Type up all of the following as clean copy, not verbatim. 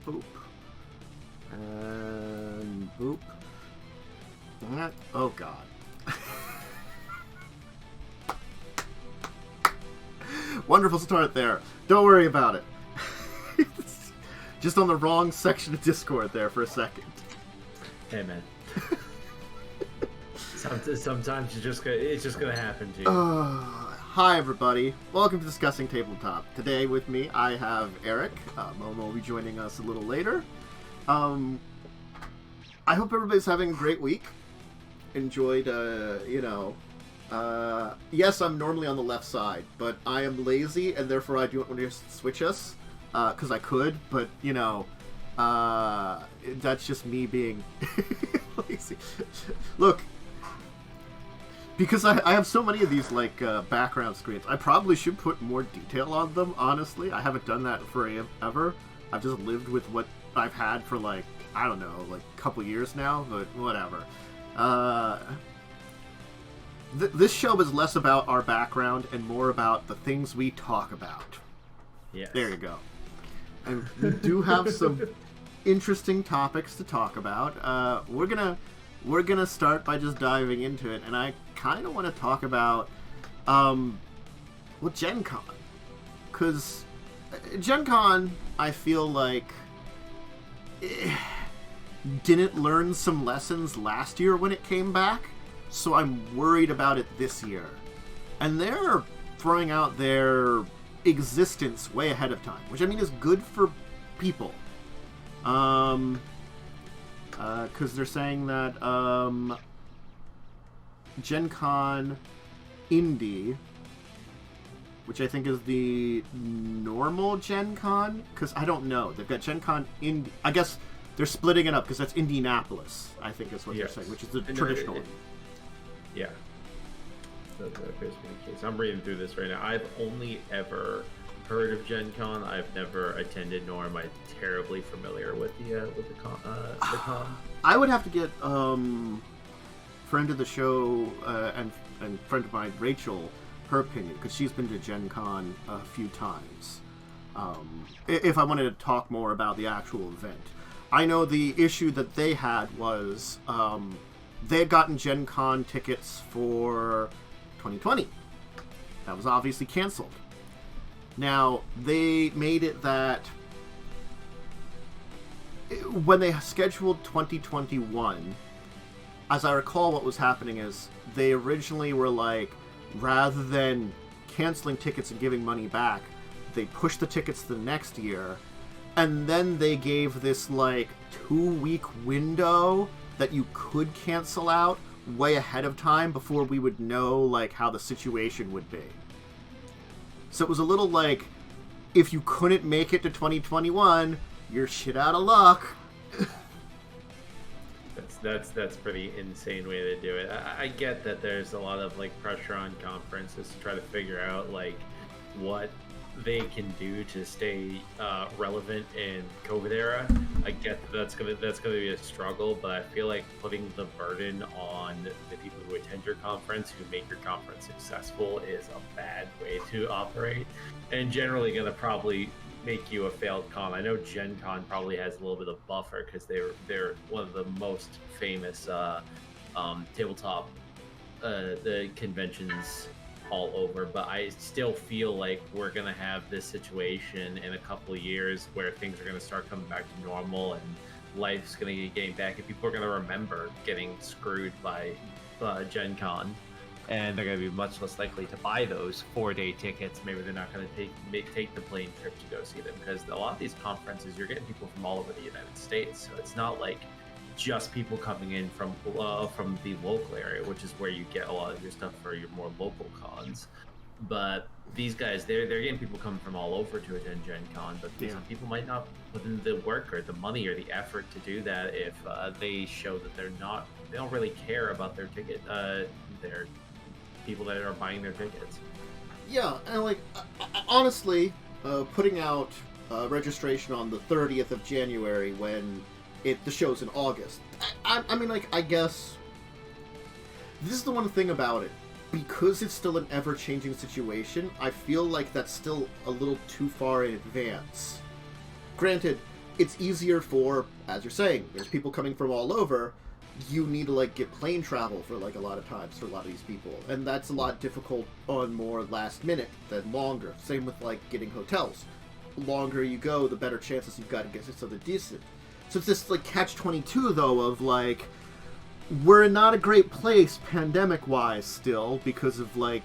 Boop. And boop. Oh god. Wonderful start there. Don't worry about it. Just on the wrong section of Discord there for a second. Hey man. Sometimes it's just gonna happen to you. Hi everybody. Welcome to Discussing Tabletop. Today with me I have Erik. Momo will be joining us a little later. I hope everybody's having a great week. Enjoyed, yes, I'm normally on the left side, but I am lazy, and therefore I don't want to switch us, because I could, but, that's just me being lazy. Look, because I have so many of these, background screens, I probably should put more detail on them, honestly. I haven't done that forever. I've just lived with what I've had for, a couple years now, but whatever. This show is less about our background and more about the things we talk about. Yes. There you go. And we do have some interesting topics to talk about. We're gonna start by just diving into it, and I kind of want to talk about, Gen Con. Because Gen Con, I feel like, didn't learn some lessons last year when it came back, so I'm worried about it this year. And they're throwing out their existence way ahead of time, which I mean is good for people. Because they're saying that Gen Con Indie, which I think is the normal Gen Con, because I don't know. They've got Gen Con Indie. I guess they're splitting it up because that's Indianapolis, I think is what they're saying, which is the traditional one. Yeah. That appears to be the case. I'm reading through this right now. I've only ever heard of Gen Con. I've never attended, nor am I terribly familiar with the con. I would have to get friend of the show and friend of mine, Rachel, her opinion, because she's been to Gen Con a few times. If I wanted to talk more about the actual event. I know the issue that they had was they had gotten Gen Con tickets for 2020. That was obviously canceled. Now, they made it that when they scheduled 2021, as I recall what was happening is they originally were like, rather than canceling tickets and giving money back, they pushed the tickets to the next year, and then they gave this 2-week window that you could cancel out way ahead of time before we would know how the situation would be. So it was a little if you couldn't make it to 2021, you're shit out of luck. That's pretty insane way to do it. I get that there's a lot of pressure on conferences to try to figure out what they can do to stay relevant in COVID era. I get that's gonna be a struggle, but I feel like putting the burden on the people who attend your conference, who make your conference successful, is a bad way to operate, and generally gonna probably make you a failed con. I know Gen Con probably has a little bit of buffer because they're one of the most famous tabletop the conventions all over, but I still feel like we're gonna have this situation in a couple of years where things are gonna start coming back to normal and life's gonna get getting back, and people are gonna remember getting screwed by Gen Con, and they're gonna be much less likely to buy those 4-day tickets. Maybe they're not gonna take the plane trip to go see them, because a lot of these conferences, you're getting people from all over the United States, so it's not like just people coming in from the local area, which is where you get a lot of your stuff for your more local cons. But these guys, they're getting people coming from all over to attend Gen Con, but these people might not put in the work or the money or the effort to do that if they show that they don't really care about their ticket, their people that are buying their tickets. Yeah, and honestly, putting out registration on the 30th of January when the show's in August. I mean, I guess this is the one thing about it. Because it's still an ever-changing situation, I feel like that's still a little too far in advance. Granted, it's easier for, as you're saying, there's people coming from all over. You need to like get plane travel for like a lot of times for a lot of these people, and that's a lot difficult on more last minute than longer. Same with like getting hotels. The longer you go, the better chances you've got to get something decent. So it's this like catch-22 though of like we're in not a great place pandemic wise still because of like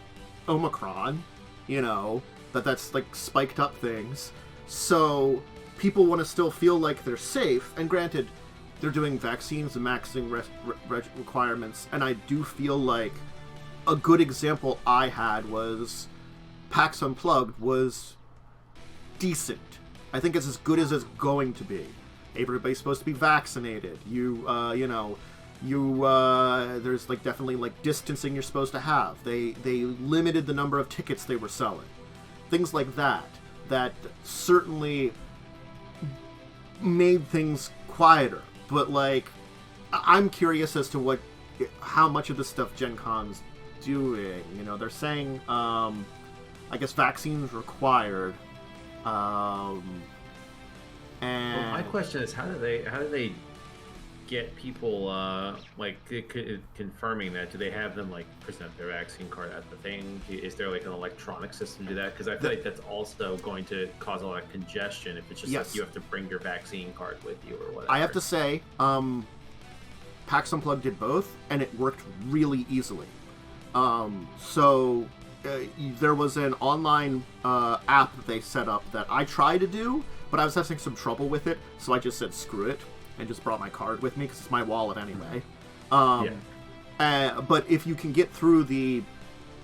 Omicron, you know, that's like spiked up things. So people want to still feel like they're safe, and granted, they're doing vaccines and maxing requirements, and I do feel like a good example I had was PAX Unplugged was decent. I think it's as good as it's going to be. Everybody's supposed to be vaccinated. There's like definitely like distancing you're supposed to have. They limited the number of tickets they were selling. Things like that certainly made things quieter. But like, I'm curious as to how much of this stuff Gen Con's doing. You know, they're saying, I guess vaccines required. And well, my question is, how do they get people confirming that? Do they have them like present their vaccine card at the thing? Is there like an electronic system to do that? Because I feel like that's also going to cause a lot of congestion if it's just like you have to bring your vaccine card with you or whatever. I have to say, PAX Unplugged did both, and it worked really easily. There was an online app that they set up that I tried to do, but I was having some trouble with it, so I just said screw it and just brought my card with me because it's my wallet anyway. But if you can get through the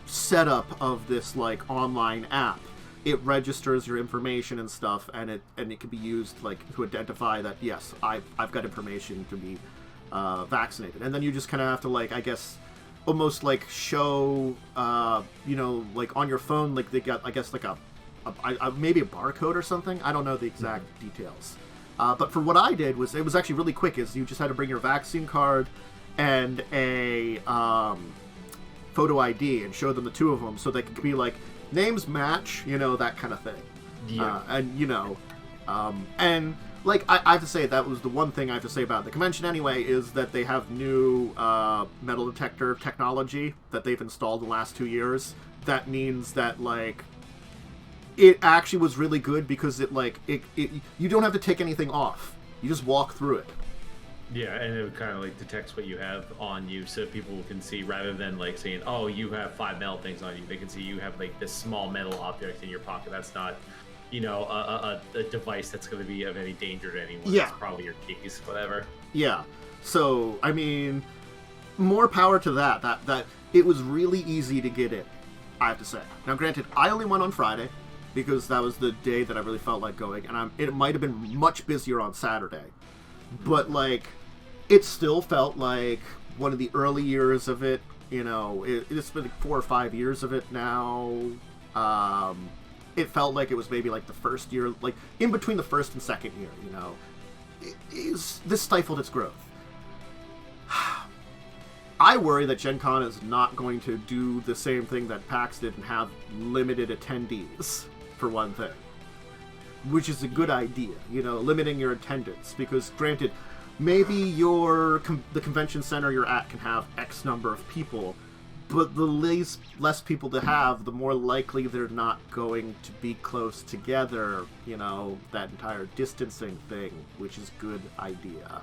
setup of this like online app, it registers your information and stuff, and it can be used like to identify that yes, I've got information to be vaccinated, and then you just kind of have to like, I guess, almost like show like on your phone, like they got, I guess, like a maybe a barcode or something. I don't know the exact details. But for what I did it was actually really quick. Is you just had to bring your vaccine card and a photo ID and show them the two of them, so they could be like names match, that kind of thing. Yeah. And like I have to say, that was the one thing I have to say about the convention anyway, is that they have new metal detector technology that they've installed in the last 2 years. That means that like it actually was really good because it you don't have to take anything off. You just walk through it. Yeah, and it kind of like detects what you have on you, so people can see, rather than like saying, "Oh, you have 5 metal things on you." They can see you have like this small metal object in your pocket. That's not, a device that's going to be of any danger to anyone. Yeah, it's probably your keys, whatever. Yeah. So I mean, more power to that. That it was really easy to get in, I have to say. Now, granted, I only went on Friday because that was the day that I really felt like going, and it might have been much busier on Saturday, but like, it still felt like one of the early years of it. It's been like 4 or 5 years of it now. It felt like it was maybe like the first year, like in between the first and second year. This stifled its growth. I worry that Gen Con is not going to do the same thing that PAX did and have limited attendees, for one thing. Which is a good idea, limiting your attendance. Because, granted, maybe the convention center you're at can have X number of people, but the less people to have, the more likely they're not going to be close together, that entire distancing thing, which is a good idea.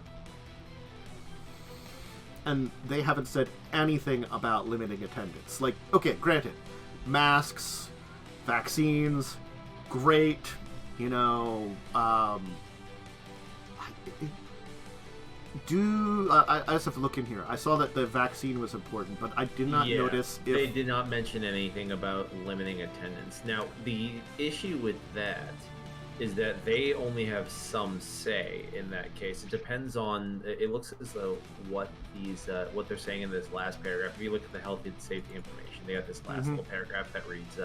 And they haven't said anything about limiting attendance. Like, okay, granted, masks, vaccines, great, I just have to look in here. I saw that the vaccine was important, but I did not notice if... They did not mention anything about limiting attendance. Now, the issue with that is that they only have some say in that case. It depends on... It looks as though what they're saying in this last paragraph, if you look at the health and safety information, they got this last little paragraph that reads,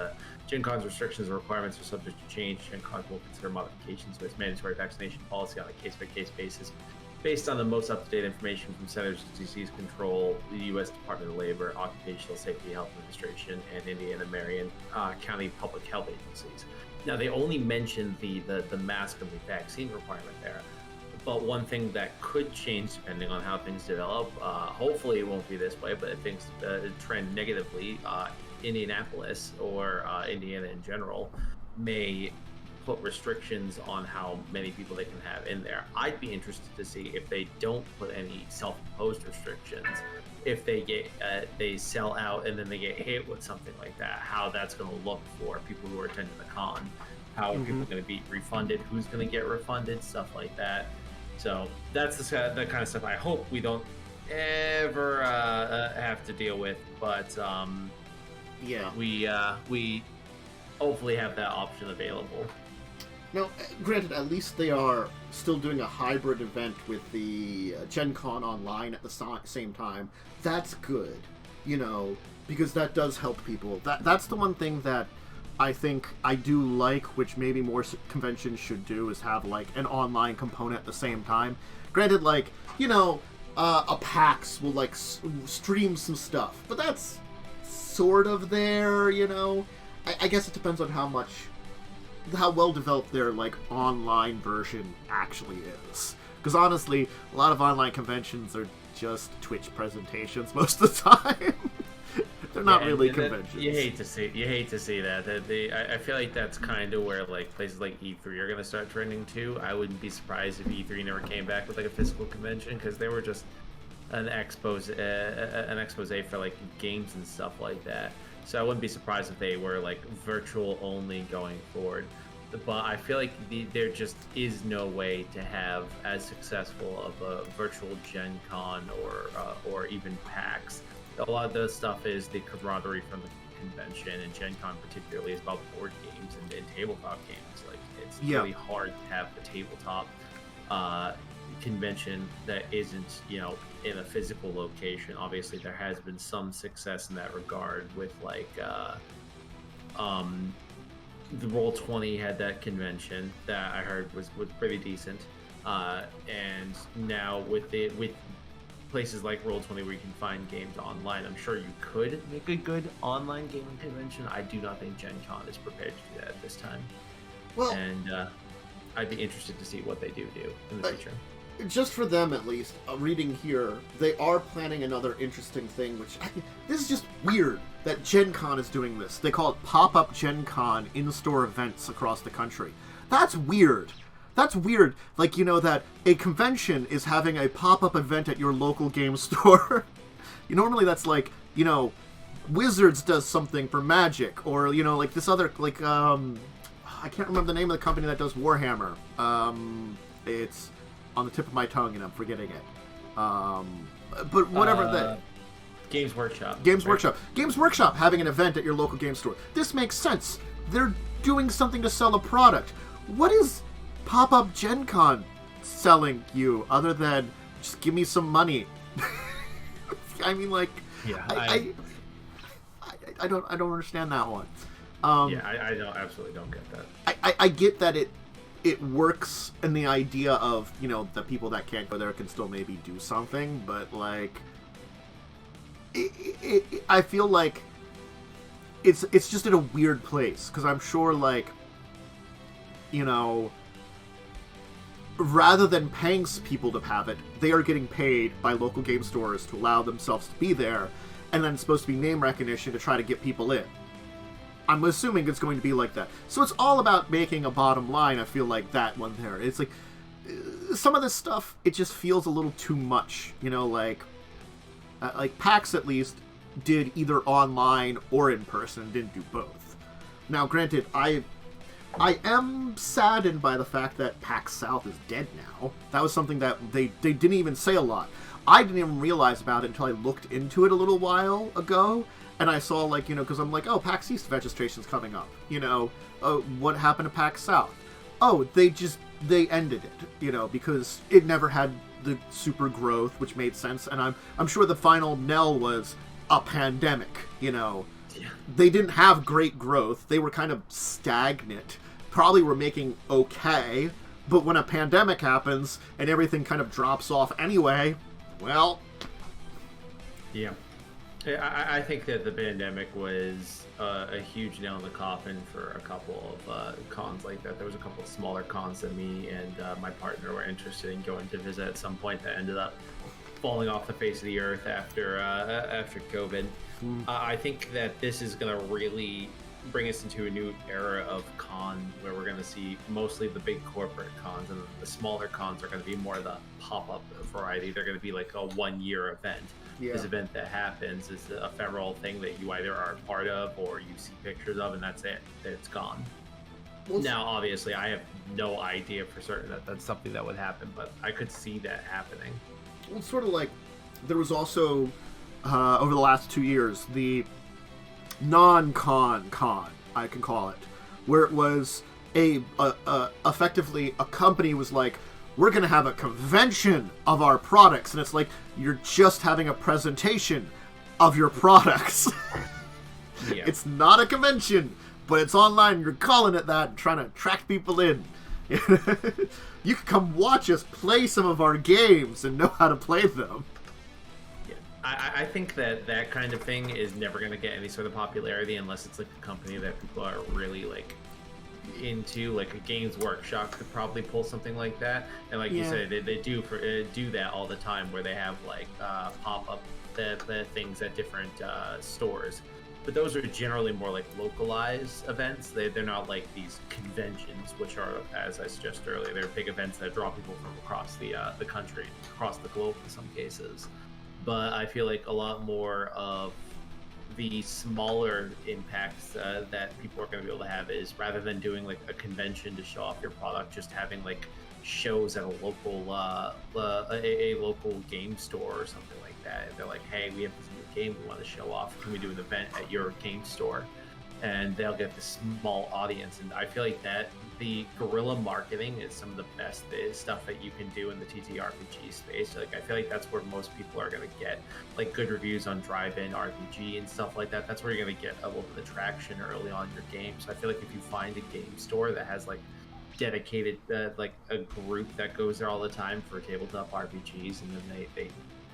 Gen Con's restrictions and requirements are subject to change. Gen Con will consider modifications to its mandatory vaccination policy on a case-by-case basis based on the most up-to-date information from Centers for Disease Control, the U.S. Department of Labor, Occupational Safety and Health Administration, and Indiana Marion County Public Health Agencies. Now, they only mentioned the mask and the vaccine requirement there. But one thing that could change depending on how things develop, hopefully it won't be this way, but if things trend negatively, Indianapolis or Indiana in general may put restrictions on how many people they can have in there. I'd be interested to see if they don't put any self-imposed restrictions, if they get they sell out and then they get hit with something like that, how that's going to look for people who are attending the con. How are people going to be refunded? Who's going to get refunded? Stuff like that. So that's the kind of stuff I hope we don't ever have to deal with. But yeah, we hopefully have that option available. Now, granted, at least they are still doing a hybrid event with the Gen Con online at the same time. That's good, because that does help people. That's the one thing that I think I do like, which maybe more conventions should do, is have, like, an online component at the same time. Granted, like, a PAX will, like, stream some stuff, but that's sort of there, I guess it depends on how well developed their, like, online version actually is. Because honestly, a lot of online conventions are just Twitch presentations most of the time. They're not really conventions. You hate to see that. I feel like that's kind of where, like, places like E3 are going to start trending too. I wouldn't be surprised if E3 never came back with, like, a physical convention, because they were just an expose for, like, games and stuff like that. So I wouldn't be surprised if they were, like, virtual only going forward. But I feel like there just is no way to have as successful of a virtual Gen Con or even PAX. A lot of the stuff is the camaraderie from the convention, and Gen Con particularly is about board games and tabletop games. Like, it's really hard to have the tabletop convention that isn't, in a physical location. Obviously, there has been some success in that regard with, like, the Roll20 had that convention that I heard was pretty decent, and now with places like Roll20 where you can find games online, I'm sure you could make a good online gaming convention. I do not think Gen Con is prepared to do that at this time. Well, and I'd be interested to see what they do in the future. Just for them, at least, reading here, they are planning another interesting thing, this is just weird that Gen Con is doing this. They call it Pop-Up Gen Con in-store events across the country. That's weird. That's weird. Like, that a convention is having a pop-up event at your local game store. Normally that's like, Wizards does something for Magic, or, like this other, like, I can't remember the name of the company that does Warhammer. It's on the tip of my tongue and I'm forgetting it. But whatever Games Workshop. Games Workshop having an event at your local game store. This makes sense. They're doing something to sell a product. What is Pop-Up Gen Con selling you other than just give me some money? I mean, like, I don't understand that one. I absolutely don't get that. I get that it works in the idea of, the people that can't go there can still maybe do something, but, like, I feel like it's just in a weird place, because I'm sure, like, rather than paying people to have it, they are getting paid by local game stores to allow themselves to be there, and then it's supposed to be name recognition to try to get people in. I'm assuming it's going to be like that. So it's all about making a bottom line, I feel like, that one there. It's like, some of this stuff, it just feels a little too much, like PAX, at least, did either online or in person, didn't do both. Now, granted, I am saddened by the fact that PAX South is dead now. That was something that they didn't even say a lot. I didn't even realize about it until I looked into it a little while ago, and I saw, like, because I'm like, oh, PAX East registration's coming up. What happened to PAX South? Oh, they ended it, because it never had the super growth, which made sense, and I'm sure the final knell was a pandemic, Yeah. They didn't have great growth. They were kind of stagnant. Probably were making okay, But when a pandemic happens and everything kind of drops off anyway, well... Yeah. I think that the pandemic was a huge nail in the coffin for a couple of cons like that. There was a couple of smaller cons that me and my partner were interested in going to visit at some point that ended up falling off the face of the earth after COVID. I think that this is going to really bring us into a new era of con where we're going to see mostly the big corporate cons, and the smaller cons are going to be more the pop-up variety. They're going to be like a one-year event. Yeah. This event that happens is a ephemeral thing that you either are a part of or you see pictures of, and that's it. It's gone. Well, now, obviously, I have no idea for certain that that's something that would happen, but I could see that happening. Well, it's sort of like there was also, over the last 2 years, the non-con, I can call it, where it was effectively a company was like, we're going to have a convention of our products. And it's like, you're just having a presentation of your products. Yeah. It's not a convention, but it's online. You're calling it that and trying to attract people in. You can come watch us play some of our games and know how to play them. Yeah. I think that kind of thing is never going to get any sort of popularity unless it's like a company that people are really like into. Like a Games Workshop could probably pull something like that, and like you said, they do that all the time, where they have like pop-up the things at different stores, but those are generally more like localized events. They're not like these conventions, which are, as I suggested earlier, they're big events that draw people from across the country, across the globe in some cases. But I feel like a lot more of the smaller impacts that people are going to be able to have is, rather than doing like a convention to show off your product, just having like shows at a local local game store or something like that. They're like, hey, we have this new game we want to show off. Can we do an event at your game store? And they'll get this small audience. And I feel like that the guerrilla marketing is some of the best stuff that you can do in the TTRPG space. Like, I feel like that's where most people are going to get like good reviews on Drive-In RPG and stuff like that. That's where you're going to get a little bit of traction early on in your game. So I feel like if you find a game store that has like dedicated like a group that goes there all the time for tabletop RPGs, and then they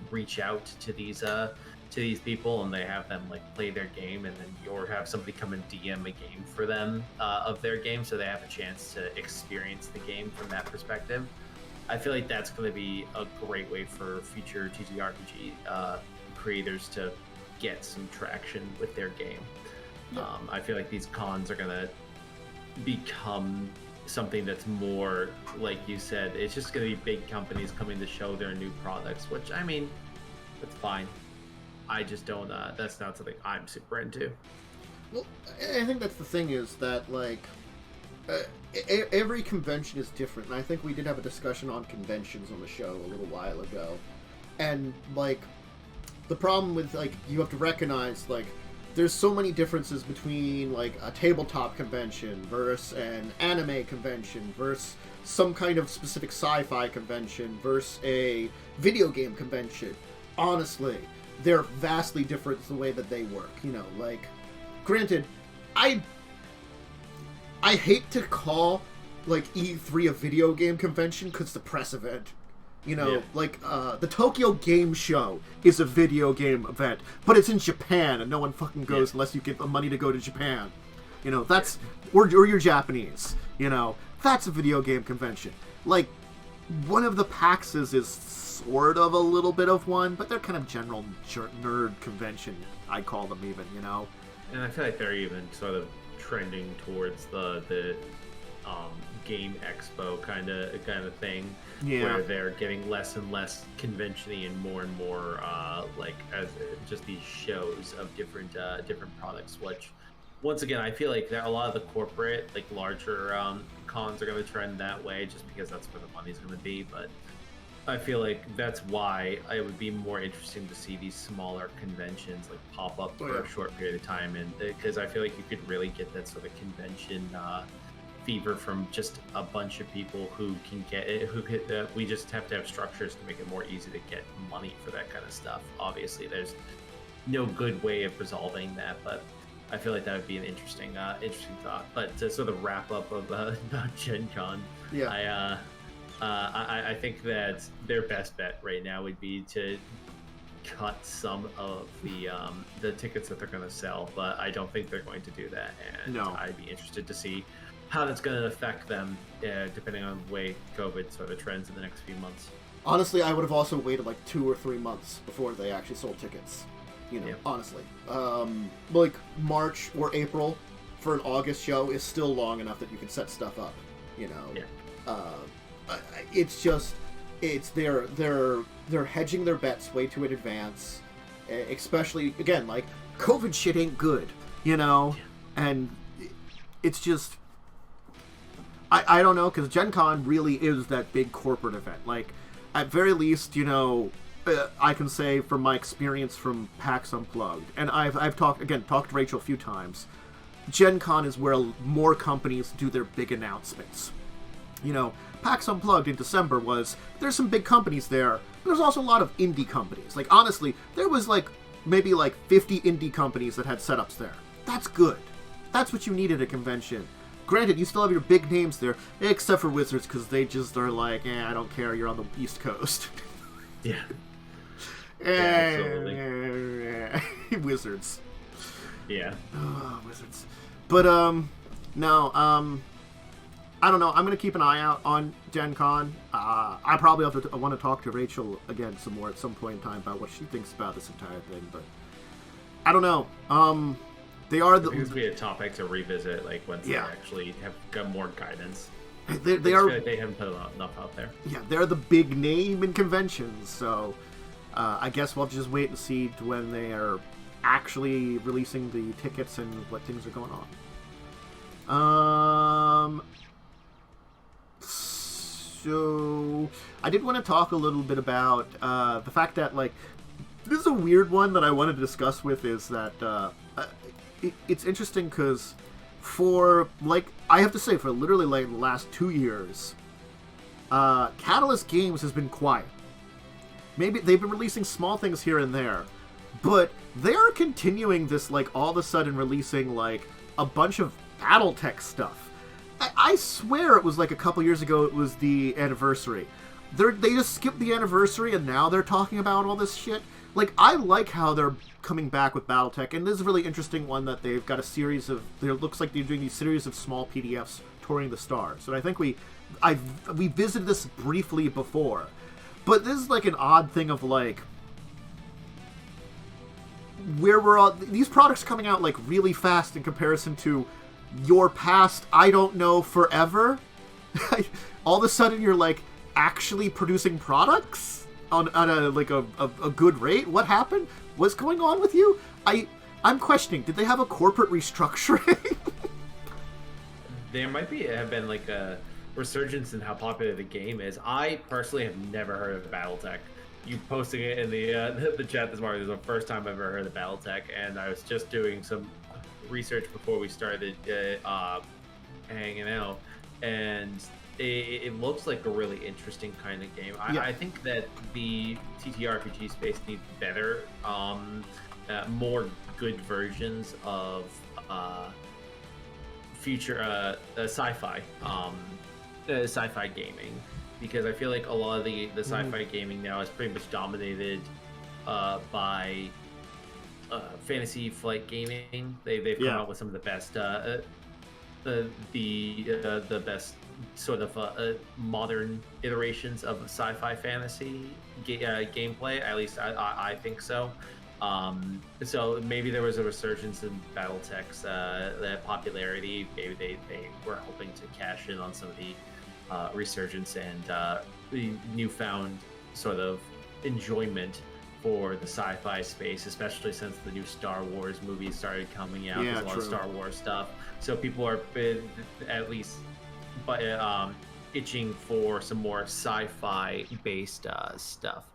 reach out to these people and they have them like play their game, and then you'll have somebody come and DM a game for them of their game, so they have a chance to experience the game from that perspective. I feel like that's going to be a great way for future TTRPG creators to get some traction with their game. Yeah. I feel like these cons are going to become something that's more, like you said, it's just going to be big companies coming to show their new products, which, I mean, that's fine. I just don't, that's not something I'm super into. Well, I think that's the thing, is that, like, every convention is different, and I think we did have a discussion on conventions on the show a little while ago. And, like, the problem with, like, you have to recognize, like, there's so many differences between, like, a tabletop convention versus an anime convention versus some kind of specific sci-fi convention versus a video game convention. Honestly, they're vastly different the way that they work, you know, like, granted, I hate to call, like, E3 a video game convention because it's a press event, you know, yeah. Like, the Tokyo Game Show is a video game event, but it's in Japan, and no one fucking goes unless you give them money to go to Japan, you know, that's, or you're Japanese, you know, that's a video game convention. Like, one of the PAXs is sort of a little bit of one, but they're kind of general nerd convention, I call them, even, you know. And I feel like they're even sort of trending towards the game expo kind of thing, where they're getting less and less convention-y and more like as just these shows of different products. Which, once again, I feel like that a lot of the corporate, like, larger cons are going to trend that way, just because that's where the money's going to be. But I feel like that's why it would be more interesting to see these smaller conventions like pop up for a short period of time, and because I feel like you could really get that sort of convention fever from just a bunch of people who can get it. We just have to have structures to make it more easy to get money for that kind of stuff. Obviously, there's no good way of resolving that, but I feel like that would be an interesting thought. But to sort of wrap up of Gen Con, Yeah. I think that their best bet right now would be to cut some of the tickets that they're going to sell, but I don't think they're going to do that, and No. I'd be interested to see how that's going to affect them, depending on the way COVID sort of trends in the next few months. Honestly, I would have also waited like 2 or 3 months before they actually sold tickets. Honestly. Like March or April for an August show is still long enough that you can set stuff up, they're hedging their bets way too in advance, especially, again, like, COVID shit ain't good, and it's just, I don't know, because Gen Con really is that big corporate event. Like, at very least, I can say from my experience from PAX Unplugged, and I've talked to Rachel a few times, Gen Con is where more companies do their big announcements. PAX Unplugged in December there's some big companies there, but there's also a lot of indie companies. Like, honestly, there was maybe 50 indie companies that had setups there. That's good. That's what you need at a convention. Granted, you still have your big names there, except for Wizards, because they just are like, I don't care, you're on the East Coast. Yeah. Absolutely. Wizards. Yeah. Oh, Wizards. But, no, I don't know. I'm going to keep an eye out on Gen Con. I probably want to talk to Rachel again some more at some point in time about what she thinks about this entire thing, but I don't know. They are the... I think this would be a topic to revisit, like, once they actually have got more guidance. They feel like they haven't put enough out there. Yeah, they're the big name in conventions, so I guess we'll just wait and see when they are actually releasing the tickets and what things are going on. So I did want to talk a little bit about the fact that, like, this is a weird one that I wanted to discuss with, is that it's interesting because I have to say, for literally like the last 2 years, Catalyst Games has been quiet. Maybe they've been releasing small things here and there, but they are continuing this, like, all of a sudden releasing like a bunch of Battletech stuff. I swear it was like a couple years ago it was the anniversary. They just skipped the anniversary and now they're talking about all this shit. Like, I like how they're coming back with Battletech, and this is a really interesting one that they've got a series of... It looks like they're doing these series of small PDFs touring the stars. And I think we visited this briefly before. But this is like an odd thing of, like, where we're all... These products coming out, like, really fast in comparison to your past, I don't know, forever. All of a sudden you're, like, actually producing products on a good rate. What happened? What's going on with you? I'm questioning, did they have a corporate restructuring? There might have been like a resurgence in how popular the game is. I personally have never heard of Battletech. You posting it in the chat this morning is the first time I've ever heard of Battletech, and I was just doing some research before we started hanging out, and it looks like a really interesting kind of game. I think that the TTRPG space needs better, more good versions of future sci-fi gaming, because I feel like a lot of the sci-fi gaming now is pretty much dominated by fantasy flight gaming. They've come out with some of the best the best sort of modern iterations of sci-fi fantasy gameplay. At least I think so. So maybe there was a resurgence in Battletech's popularity. Maybe they were hoping to cash in on some of the resurgence and the newfound sort of enjoyment for the sci-fi space, especially since the new Star Wars movies started coming out. There's a lot of Star Wars stuff, so people are at least itching for some more sci-fi based stuff.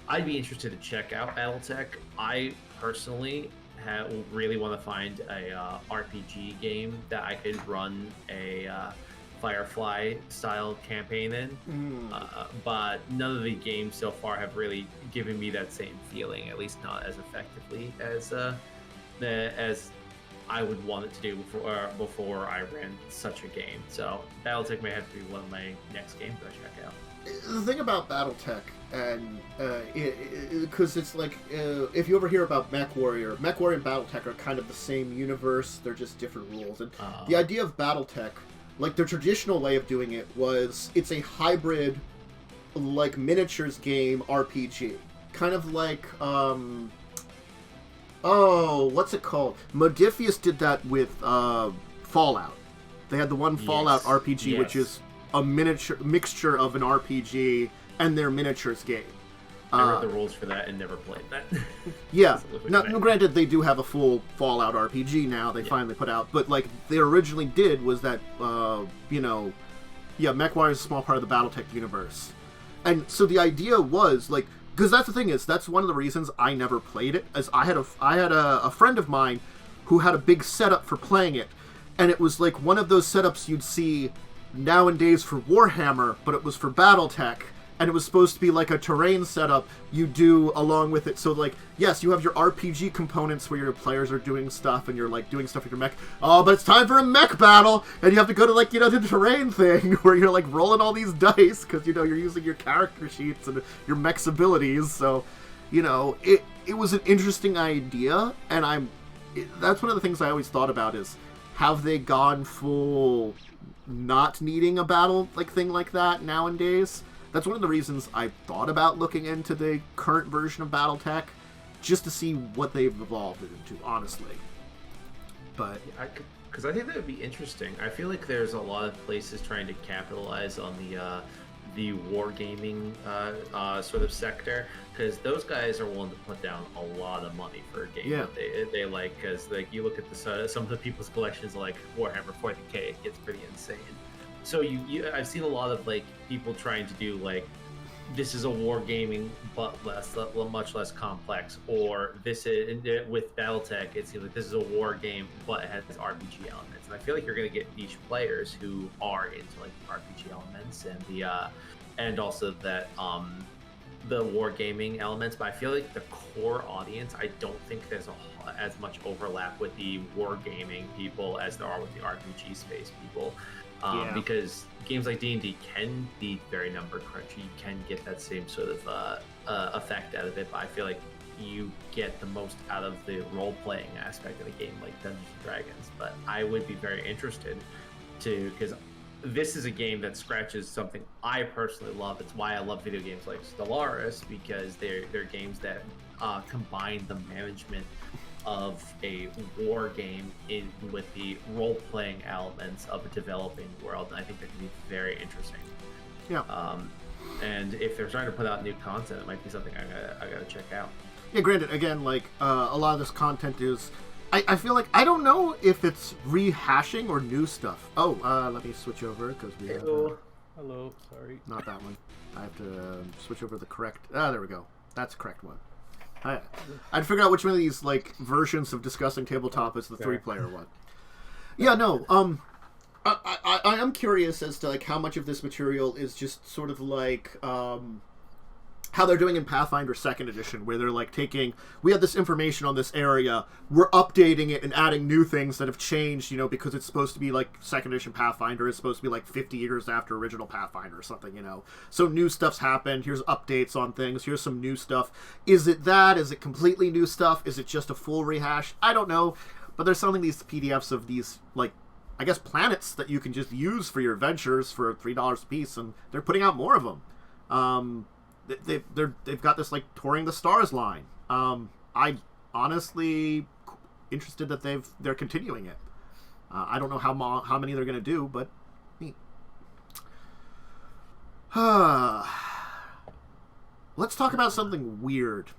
I'd be interested to check out Battletech. I personally really want to find a RPG game that I could run a Firefly style campaign in, but none of the games so far have really given me that same feeling, at least not as effectively as I would want it to do before I ran such a game. So Battletech may have to be one of my next games I check out. The thing about Battletech, and because it's like, if you ever hear about MechWarrior and Battletech are kind of the same universe, they're just different rules. And the idea of Battletech, like the traditional way of doing it was, it's a hybrid, like miniatures game RPG. Kind of like, what's it called? Modiphius did that with Fallout. They had the one Fallout RPG, which is a mixture of an RPG and their miniatures game. I read the rules for that and never played that. Yeah. Now, granted, they do have a full Fallout RPG now. They finally put out, but like they originally did was that, MechWarrior is a small part of the Battletech universe, and so the idea was like, because that's the thing is that's one of the reasons I never played it. As I had a friend of mine who had a big setup for playing it, and it was like one of those setups you'd see nowadays for Warhammer, but it was for Battletech, and it was supposed to be like a terrain setup you do along with it. So like, yes, you have your RPG components where your players are doing stuff and you're like doing stuff with your mech. Oh, but it's time for a mech battle, and you have to go to like, the terrain thing where you're like rolling all these dice because you're using your character sheets and your mech's abilities. So, it was an interesting idea, and that's one of the things I always thought about is, have they gone full not needing a battle thing like that nowadays? That's one of the reasons I thought about looking into the current version of Battletech, just to see what they've evolved it into, honestly. But because I think that would be interesting. I feel like there's a lot of places trying to capitalize on the wargaming sort of sector, because those guys are willing to put down a lot of money for a game that they like. Because like you look at some of the people's collections like Warhammer 40K, it gets pretty insane. So I've seen a lot of like people trying to do like, this is a wargaming but much less complex, or this is with Battletech. It seems like this is a war game but it has RPG elements, and I feel like you're going to get niche players who are into like RPG elements and and also that the wargaming elements. But I feel like the core audience, I don't think there's as much overlap with the wargaming people as there are with the RPG space people. Because games like D&D can be very number crunchy. You can get that same sort of effect out of it, but I feel like you get the most out of the role-playing aspect of a game like Dungeons & Dragons. But I would be very interested because this is a game that scratches something I personally love. It's why I love video games like Stellaris, because they're games that combine the management of a war game with the role-playing elements of a developing world, and I think that can be very interesting. Yeah. And if they're trying to put out new content, it might be something I gotta check out. Yeah, granted, again, like a lot of this content is, I feel like, I don't know if it's rehashing or new stuff. Oh, let me switch over because we have. Hello, sorry. Not that one. I have to switch over the correct. There we go. That's the correct one. I'd figure out which one of these like versions of Discussing Tabletop is the 3-player one. Yeah, no. I am curious as to like how much of this material is just sort of like how they're doing in Pathfinder 2nd Edition, where they're like taking, we have this information on this area, we're updating it and adding new things that have changed, because it's supposed to be like 2nd Edition Pathfinder is supposed to be like 50 years after original Pathfinder or something, So new stuff's happened, here's updates on things, here's some new stuff. Is it that? Is it completely new stuff? Is it just a full rehash? I don't know, but they're selling these PDFs of these, like, I guess planets that you can just use for your adventures for $3 a piece, and they're putting out more of them. They've got this like Touring the Stars line. I honestly interested that they're continuing it. I don't know how many they're gonna do, but neat. Let's talk about something weird.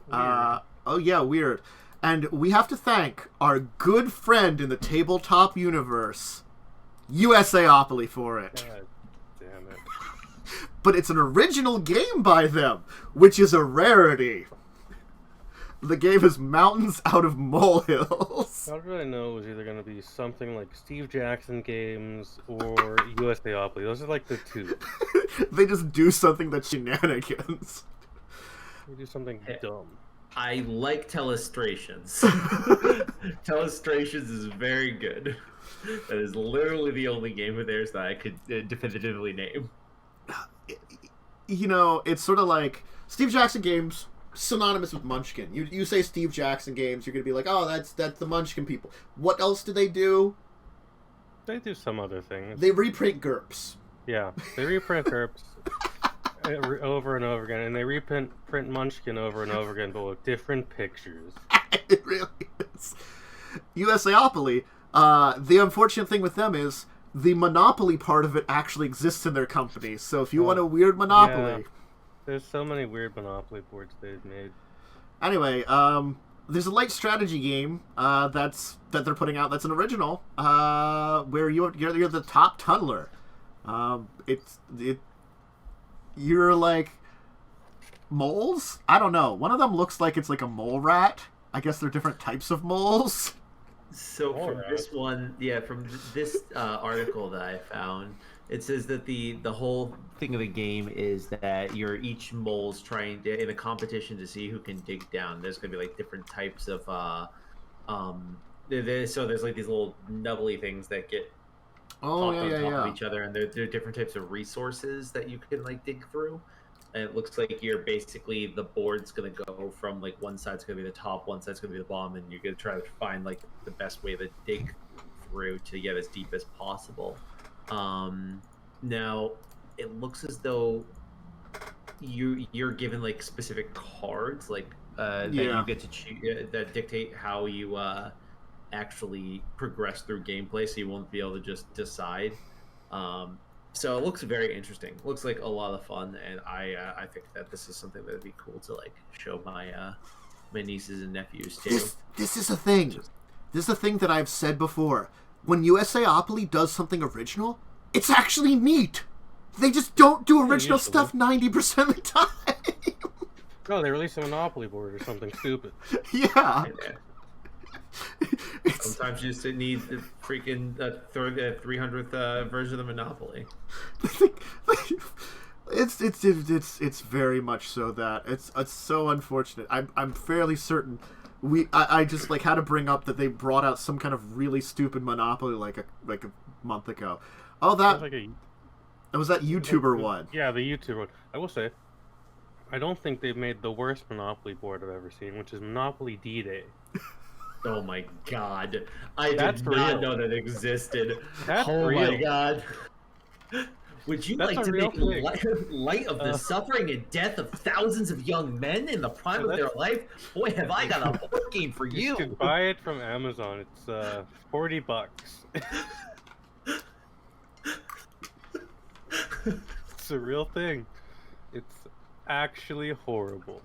Weird. And we have to thank our good friend in the tabletop universe, USAopoly, for it. God damn it. But it's an original game by them, which is a rarity. The game is Mountains Out of Molehills. How did I know it was either going to be something like Steve Jackson Games or USAopoly? Those are like the two. They just do something that's shenanigans. They do something dumb. I like telestrations. Telestrations is very good. That is literally the only game of theirs that I could definitively name. You know, it's sort of like Steve Jackson games, synonymous with Munchkin. You say Steve Jackson games, you're going to be like, oh, that's the Munchkin people. What else do they do? They do some other things. They reprint GURPS. Yeah, they reprint GURPS over and over again, and they reprint Munchkin over and over again, but with different pictures. It really is. USAopoly, the unfortunate thing with them is the Monopoly part of it actually exists in their company. So if you want a weird Monopoly... Yeah. There's so many weird Monopoly boards they've made. Anyway, there's a light strategy game that they're putting out that's an original, where you're the top tunneler. You're like moles? I don't know. One of them looks like it's like a mole rat. I guess they're different types of moles. So from this one, from this article that I found, it says that the whole thing of the game is that you're each mole's trying to, in a competition to see who can dig down. There's going to be like different types of so there's like these little nubbly things that get on top of each other, and there are different types of resources that you can like dig through. And it looks like you're basically, the board's going to go from like one side's going to be the top, one side's going to be the bottom, and you're going to try to find like the best way to dig through to get as deep as possible. Now it looks as though you're given like specific cards, like that you get to choose, that dictate how you actually progress through gameplay, so you won't be able to just decide. So it looks very interesting. Looks like a lot of fun, and I think that this is something that would be cool to like show my my nieces and nephews too. This is a thing. This is a thing that I've said before. When USAopoly does something original, it's actually neat. They just don't do original stuff 90% of the time. No, they release a Monopoly board or something stupid. Yeah. Sometimes you just need the freaking 300th version of Monopoly. It's very much so that it's so unfortunate. I'm fairly certain I just like had to bring up that they brought out some kind of really stupid Monopoly like a month ago. Oh, it was that YouTuber one. Yeah, the YouTuber one. I will say, I don't think they've made the worst Monopoly board I've ever seen, which is Monopoly D-Day. Oh my god. I did not know that existed. That's real. My god. Would you like to make light of the suffering and death of thousands of young men in the prime of their life? Boy, have I got a board game for you. You can buy it from Amazon. It's $40. It's a real thing. It's actually horrible.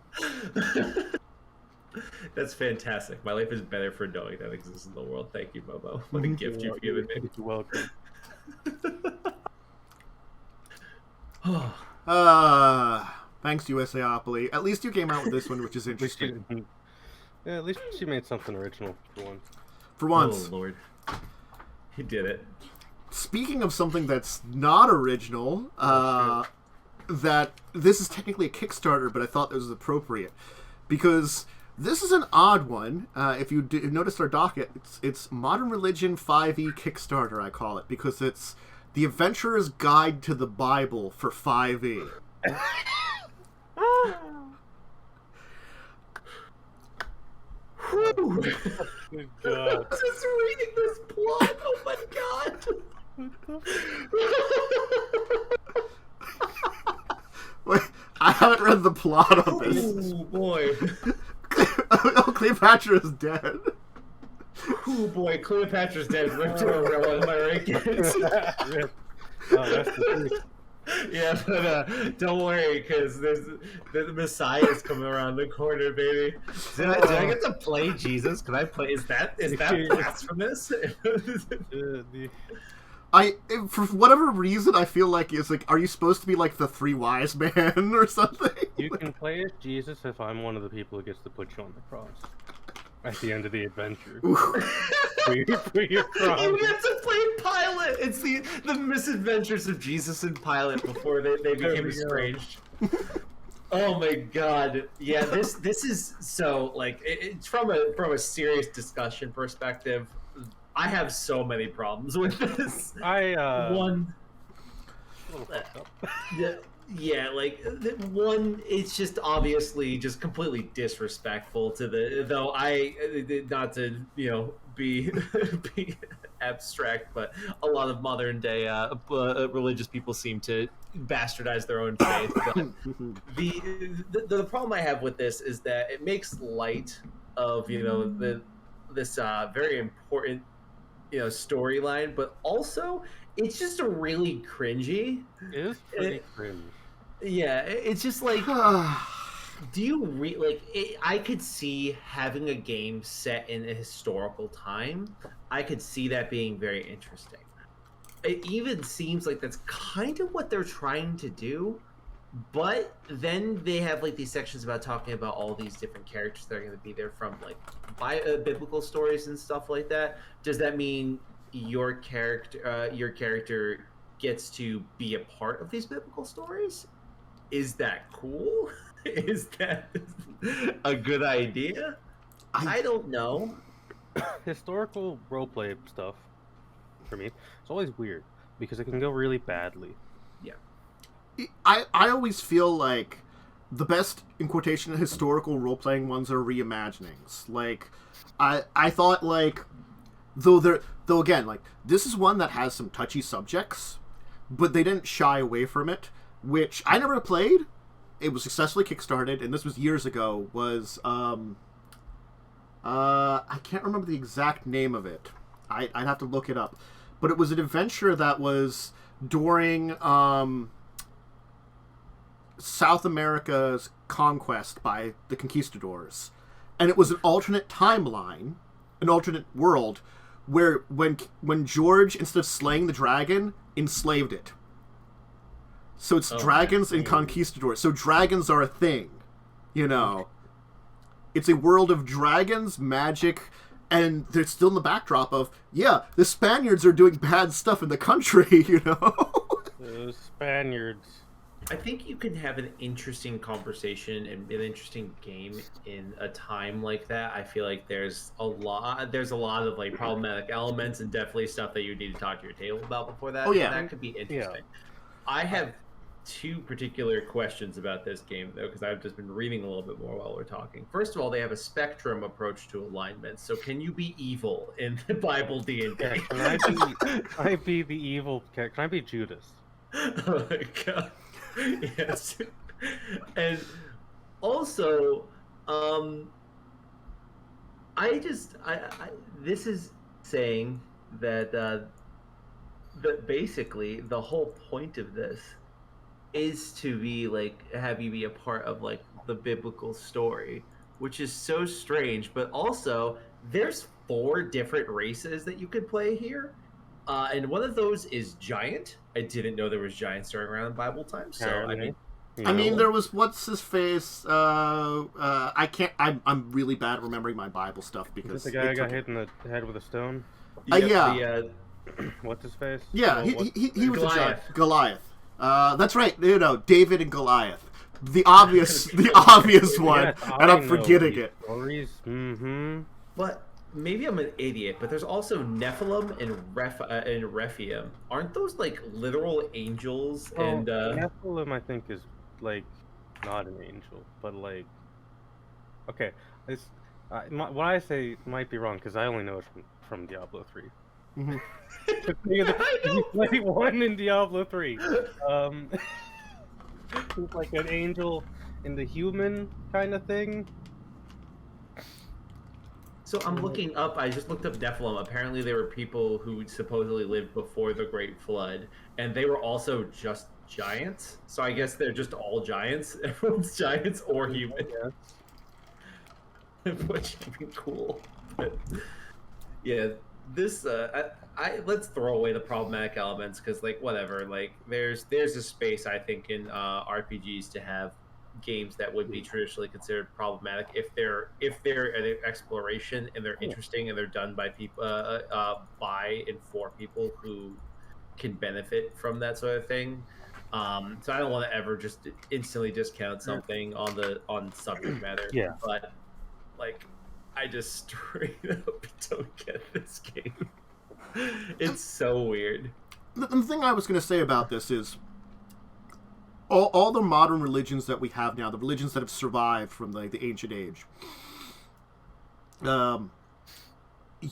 That's fantastic. My life is better for knowing that exists in the world. Thank you, Momo. What a gift you've given me. You're welcome. Thanks, USAopoly. At least you came out with this one, which is interesting. Yeah, at least she made something original for once. For once. Oh, Lord. He did it. Speaking of something that's not original, that this is technically a Kickstarter, but I thought this was appropriate. Because this is an odd one. If you noticed our docket, it's Modern Religion 5e Kickstarter, I call it, because it's The Adventurer's Guide to the Bible for 5e. Good God. I'm just reading this plot. Oh my god. Wait, I haven't read the plot on this. Oh boy. Oh, Cleopatra is dead. Oh boy, Cleopatra's dead. Rip to a row, am I right, kids? That's the truth. Yeah, but don't worry, because the Messiah's coming around the corner, baby. Did I get to play Jesus? Can I play? Is that blasphemous? For whatever reason, I feel like it's like, are you supposed to be like the three wise men or something? You can play as Jesus if I'm one of the people who gets to put you on the cross at the end of the adventure. for your cross. You get to play Pilate. It's the misadventures of Jesus and Pilate before they became estranged. Oh my god! Yeah, this is so like it's from a serious discussion perspective. I have so many problems with this. One, a little fucked up. yeah, like one, it's just obviously just completely disrespectful to the. Though I, not to be be abstract, but a lot of modern day religious people seem to bastardize their own faith. But the problem I have with this is that it makes light of this very important storyline, but also it's just a really cringy. It is pretty cringe. Yeah, it's just like, do you I could see having a game set in a historical time. I could see that being very interesting. It even seems like that's kind of what they're trying to do, but then they have like these sections about talking about all these different characters that are going to be there from like biblical stories and stuff like that. Does that mean your character gets to be a part of these biblical stories? Is that cool? Is that a good idea? I don't know. Historical roleplay stuff, for me, it's always weird because it can go really badly. Yeah. I always feel like the best, in quotation, historical role-playing ones are reimaginings. Like, I thought, like, though again, like, this is one that has some touchy subjects, but they didn't shy away from it, which I never played. It was successfully kickstarted, and this was years ago, was, I can't remember the exact name of it. I'd have to look it up. But it was an adventure that was during, South America's conquest by the conquistadors. And it was an alternate timeline, an alternate world, where when George, instead of slaying the dragon, enslaved it. So it's dragons and conquistadors. So dragons are a thing, It's a world of dragons, magic, and they're still in the backdrop of, the Spaniards are doing bad stuff in the country, The Spaniards. I think you can have an interesting conversation and an interesting game in a time like that. I feel like there's a lot of like problematic elements and definitely stuff that you need to talk to your table about before that. Oh, yeah. That could be interesting. Yeah. I have two particular questions about this game, though, because I've just been reading a little bit more while we're talking. First of all, they have a spectrum approach to alignment. So can you be evil in the Bible D&D? Yeah, can I be the evil? Can I be Judas? Oh my god. Yes. And also, this is saying that basically the whole point of this is to be like have you be a part of like the biblical story, which is so strange. But also, there's 4 different races that you could play here. And one of those is giant. I didn't know there was giants during around in Bible times. So I mean, there was what's his face. I can't. I'm really bad at remembering my Bible stuff because is this the guy got hit in the head with a stone? Yeah. What's his face? Yeah, he was Goliath. a giant. Goliath. That's right. David and Goliath. The obvious one, Yes, and I'm know forgetting these it. Stories. Mm-hmm. But maybe I'm an idiot, but there's also Nephilim and Rephaim. Aren't those like literal angels? And Nephilim, I think, is like not an angel, but like okay. It's what I say might be wrong because I only know it from Diablo 3. Mm-hmm. You play 1 in Diablo 3. It's like an angel in the human kind of thing. So I'm looking up. I just looked up Nephilim. Apparently, there were people who supposedly lived before the Great Flood, and they were also just giants. So I guess they're just all giants. Everyone's giants or human, which would be cool. But, yeah, this let's throw away the problematic elements because, like, whatever. Like, there's a space I think in RPGs to have games that would be traditionally considered problematic if they're an exploration and they're interesting and they're done by people by and for people who can benefit from that sort of thing. So I don't want to ever just instantly discount something on subject matter. Yeah. But like, I just straight up don't get this game. It's so weird. The thing I was going to say about this is all the modern religions that we have now, the religions that have survived from the ancient age,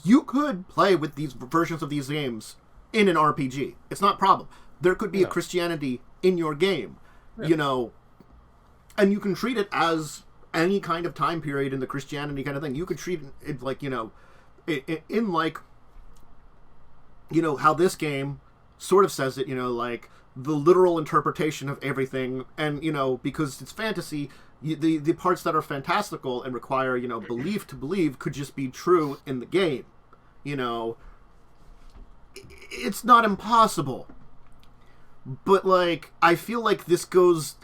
you could play with these versions of these games in an RPG. It's not a problem. There could be a Christianity in your game, you know, and you can treat it as any kind of time period in the Christianity kind of thing. You could treat it like, you know, in like, you know, how this game sort of says it, you know, like the literal interpretation of everything. And, you know, because it's fantasy, the parts that are fantastical and require, you know, belief to believe could just be true in the game. You know, it's not impossible. But, like, I feel like this goes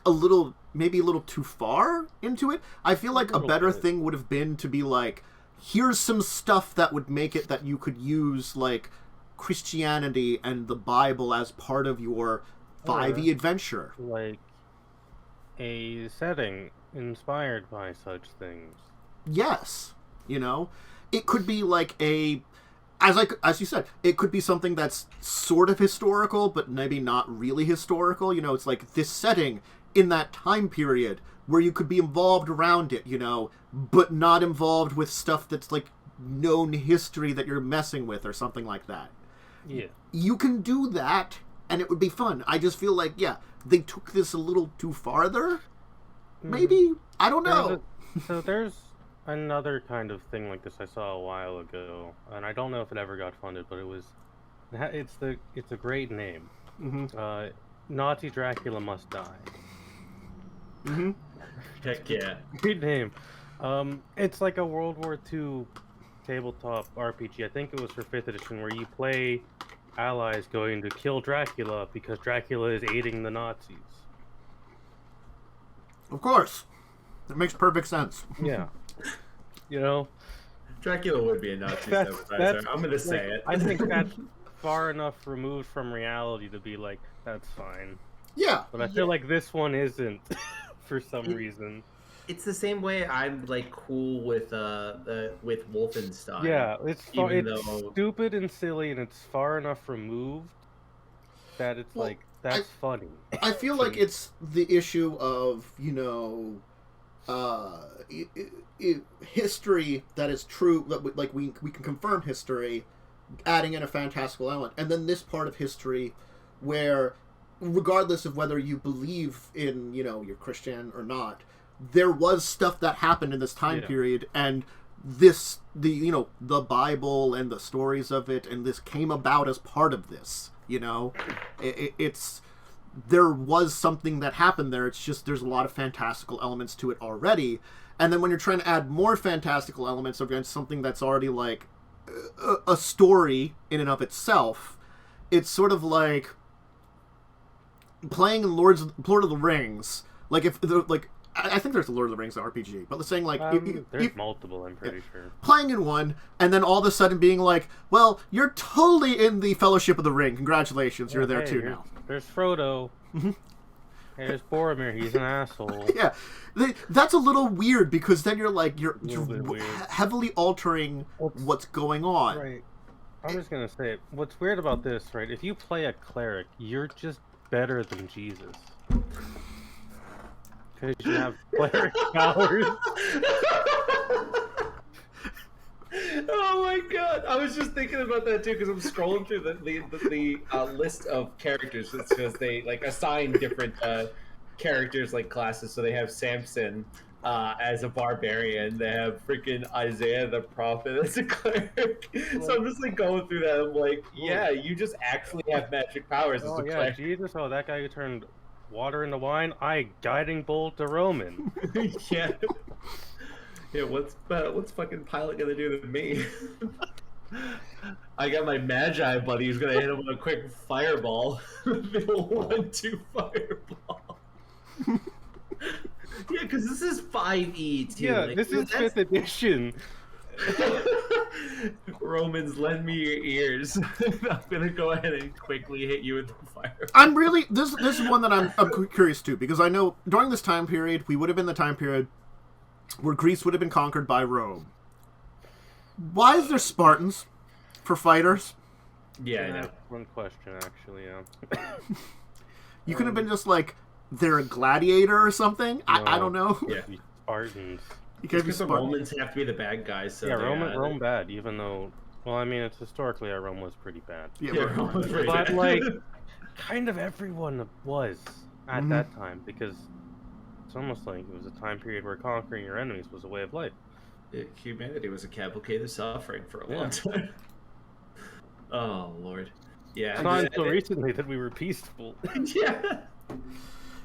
maybe a little too far into it. I feel like a better thing would have been to be like, here's some stuff that would make it that you could use, like, Christianity and the Bible as part of your 5e adventure. Like, a setting inspired by such things. Yes. You know? It could be like as you said, it could be something that's sort of historical, but maybe not really historical. You know, it's like this setting in that time period where you could be involved around it, you know, but not involved with stuff that's like known history that you're messing with or something like that. Yeah. You can do that, and it would be fun. I just feel like, yeah, they took this a little too farther. Maybe? I don't know. So there's another kind of thing like this I saw a while ago, and I don't know if it ever got funded, but it's a great name. Mm-hmm. Nazi Dracula Must Die. Mm-hmm. Heck yeah. Great name. It's like a World War II tabletop RPG. I think it was for 5th edition, where you play allies going to kill Dracula because Dracula is aiding the Nazis. Of course. That makes perfect sense. Yeah. You know? Dracula would be a Nazi sympathizer. I'm going to say it. I think that's far enough removed from reality to be like, that's fine. Yeah. But I feel like this one isn't for some reason. It's the same way I'm like cool with Wolfenstein. Yeah, it's stupid and silly, and it's far enough removed that it's like that's funny. I feel like it's the issue of, you know, history that is true, that like we can confirm history, adding in a fantastical element, and then this part of history where, regardless of whether you believe in, you know, you're Christian or not, there was stuff that happened in this time period, and the Bible and the stories of it, and this came about as part of this, you know? There was something that happened there, it's just there's a lot of fantastical elements to it already, and then when you're trying to add more fantastical elements against something that's already, like, a story in and of itself, it's sort of like playing Lord of the Rings, like, if, like, I think there's a Lord of the Rings RPG, but let's saying like there's multiple. I'm pretty sure playing in one, and then all of a sudden being like, "Well, you're totally in the Fellowship of the Ring. Congratulations, you're there too now." There's Frodo. Hey, there's Boromir. He's an asshole. Yeah, that's a little weird because then you're like you're heavily altering what's going on. Right. I'm just gonna say what's weird about this, right? If you play a cleric, you're just better than Jesus. Because you have cleric powers. Oh my god! I was just thinking about that too because I'm scrolling through the list of characters because they like assign different characters like classes. So they have Samson as a barbarian. They have freaking Isaiah the prophet as a cleric. So I'm just like going through that. I'm like, yeah, you just actually have magic powers as a cleric. Jesus! Oh, that guy who turned water into wine. Guiding bolt to Roman. Yeah. Yeah, what's fucking Pilate gonna do to me? I got my Magi buddy who's gonna hit him with a quick fireball. The 1-2 fireball. Yeah, because this is 5e too. Yeah, like, this is 5th edition. Romans, lend me your ears. I'm gonna go ahead and quickly hit you with the fire. I'm really this is one that I'm curious too, because I know during this time period we would have been the time period where Greece would have been conquered by Rome. Why is there Spartans for fighters? Yeah, I know. One question, actually. Yeah. You could have been just like they're a gladiator or something. I don't know. Yeah, Spartans. because the Romans have to be the bad guys. So yeah, Rome bad, even though. Well, I mean, it's historically Rome was pretty bad. Yeah, Rome was pretty But bad. like, kind of everyone was at that time, because it's almost like it was a time period where conquering your enemies was a way of life. Humanity was a cavalcade of suffering for a long time. Oh Lord, yeah. It's not until recently that we were peaceful. Yeah.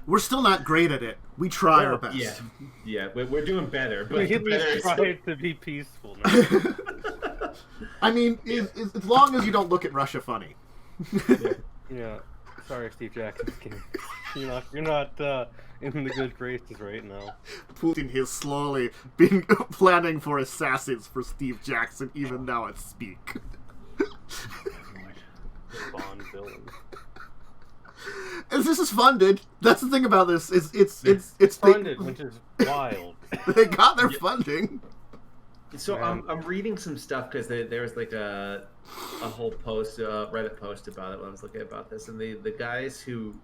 We're still not great at it. We try our best. Yeah, we're doing better. But We try to be peaceful now. I mean, as long as you don't look at Russia funny. Yeah. Sorry, Steve Jackson's king. You're not in the good graces right now. Putin is slowly planning for assassins for Steve Jackson, even now I speak. Bond villain. And this is funded. That's the thing about this. It's Funded, which is wild. They got their funding. So I'm reading some stuff because there was like a whole post, Reddit post about it when I was looking about this, and the guys who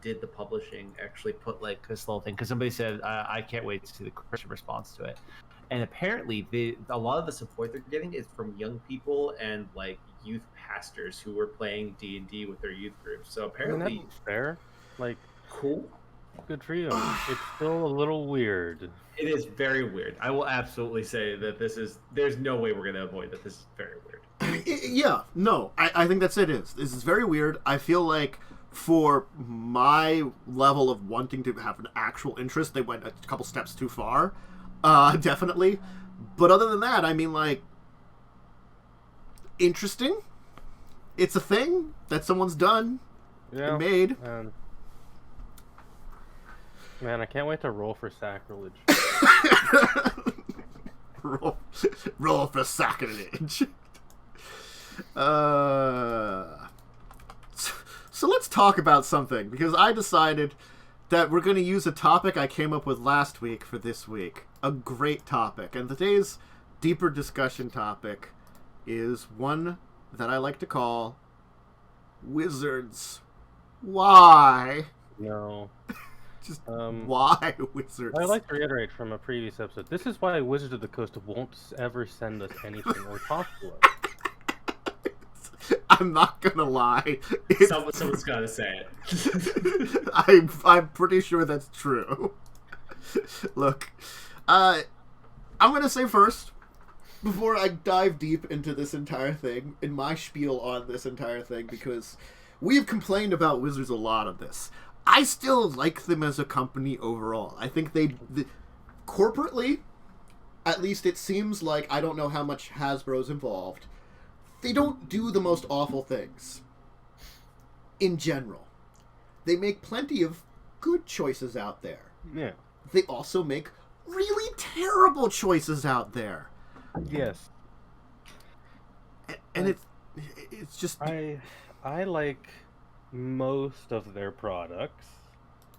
did the publishing actually put like this little thing because somebody said I can't wait to see the Christian response to it, and apparently a lot of the support they're getting is from young people and like youth pastors who were playing D&D with their youth groups. So apparently, that's fair. Like, cool. Good for you. It's still a little weird. It is very weird. I will absolutely say that there's no way we're going to avoid that. This is very weird. Yeah, no, I think that's it. This is very weird. I feel like for my level of wanting to have an actual interest, they went a couple steps too far. Definitely. But other than that, I mean, like, interesting. It's a thing that someone's done and made. Man, I can't wait to roll for sacrilege. roll for sacrilege. So let's talk about something, because I decided that we're going to use a topic I came up with last week for this week. A great topic. And today's deeper discussion topic is one that I like to call Wizards. Why? No. Just why Wizards? I'd like to reiterate from a previous episode, this is why Wizards of the Coast won't ever send us anything or talk to us. I'm not gonna lie. Someone's gotta say it. I'm pretty sure that's true. Look, I'm gonna say first, before I dive deep into this entire thing, in my spiel on this entire thing, because we have complained about Wizards a lot of this. I still like them as a company overall. I think they corporately, at least it seems like, I don't know how much Hasbro's involved, they don't do the most awful things. In general. They make plenty of good choices out there. Yeah. They also make really terrible choices out there. Yes. And it's just... I like most of their products.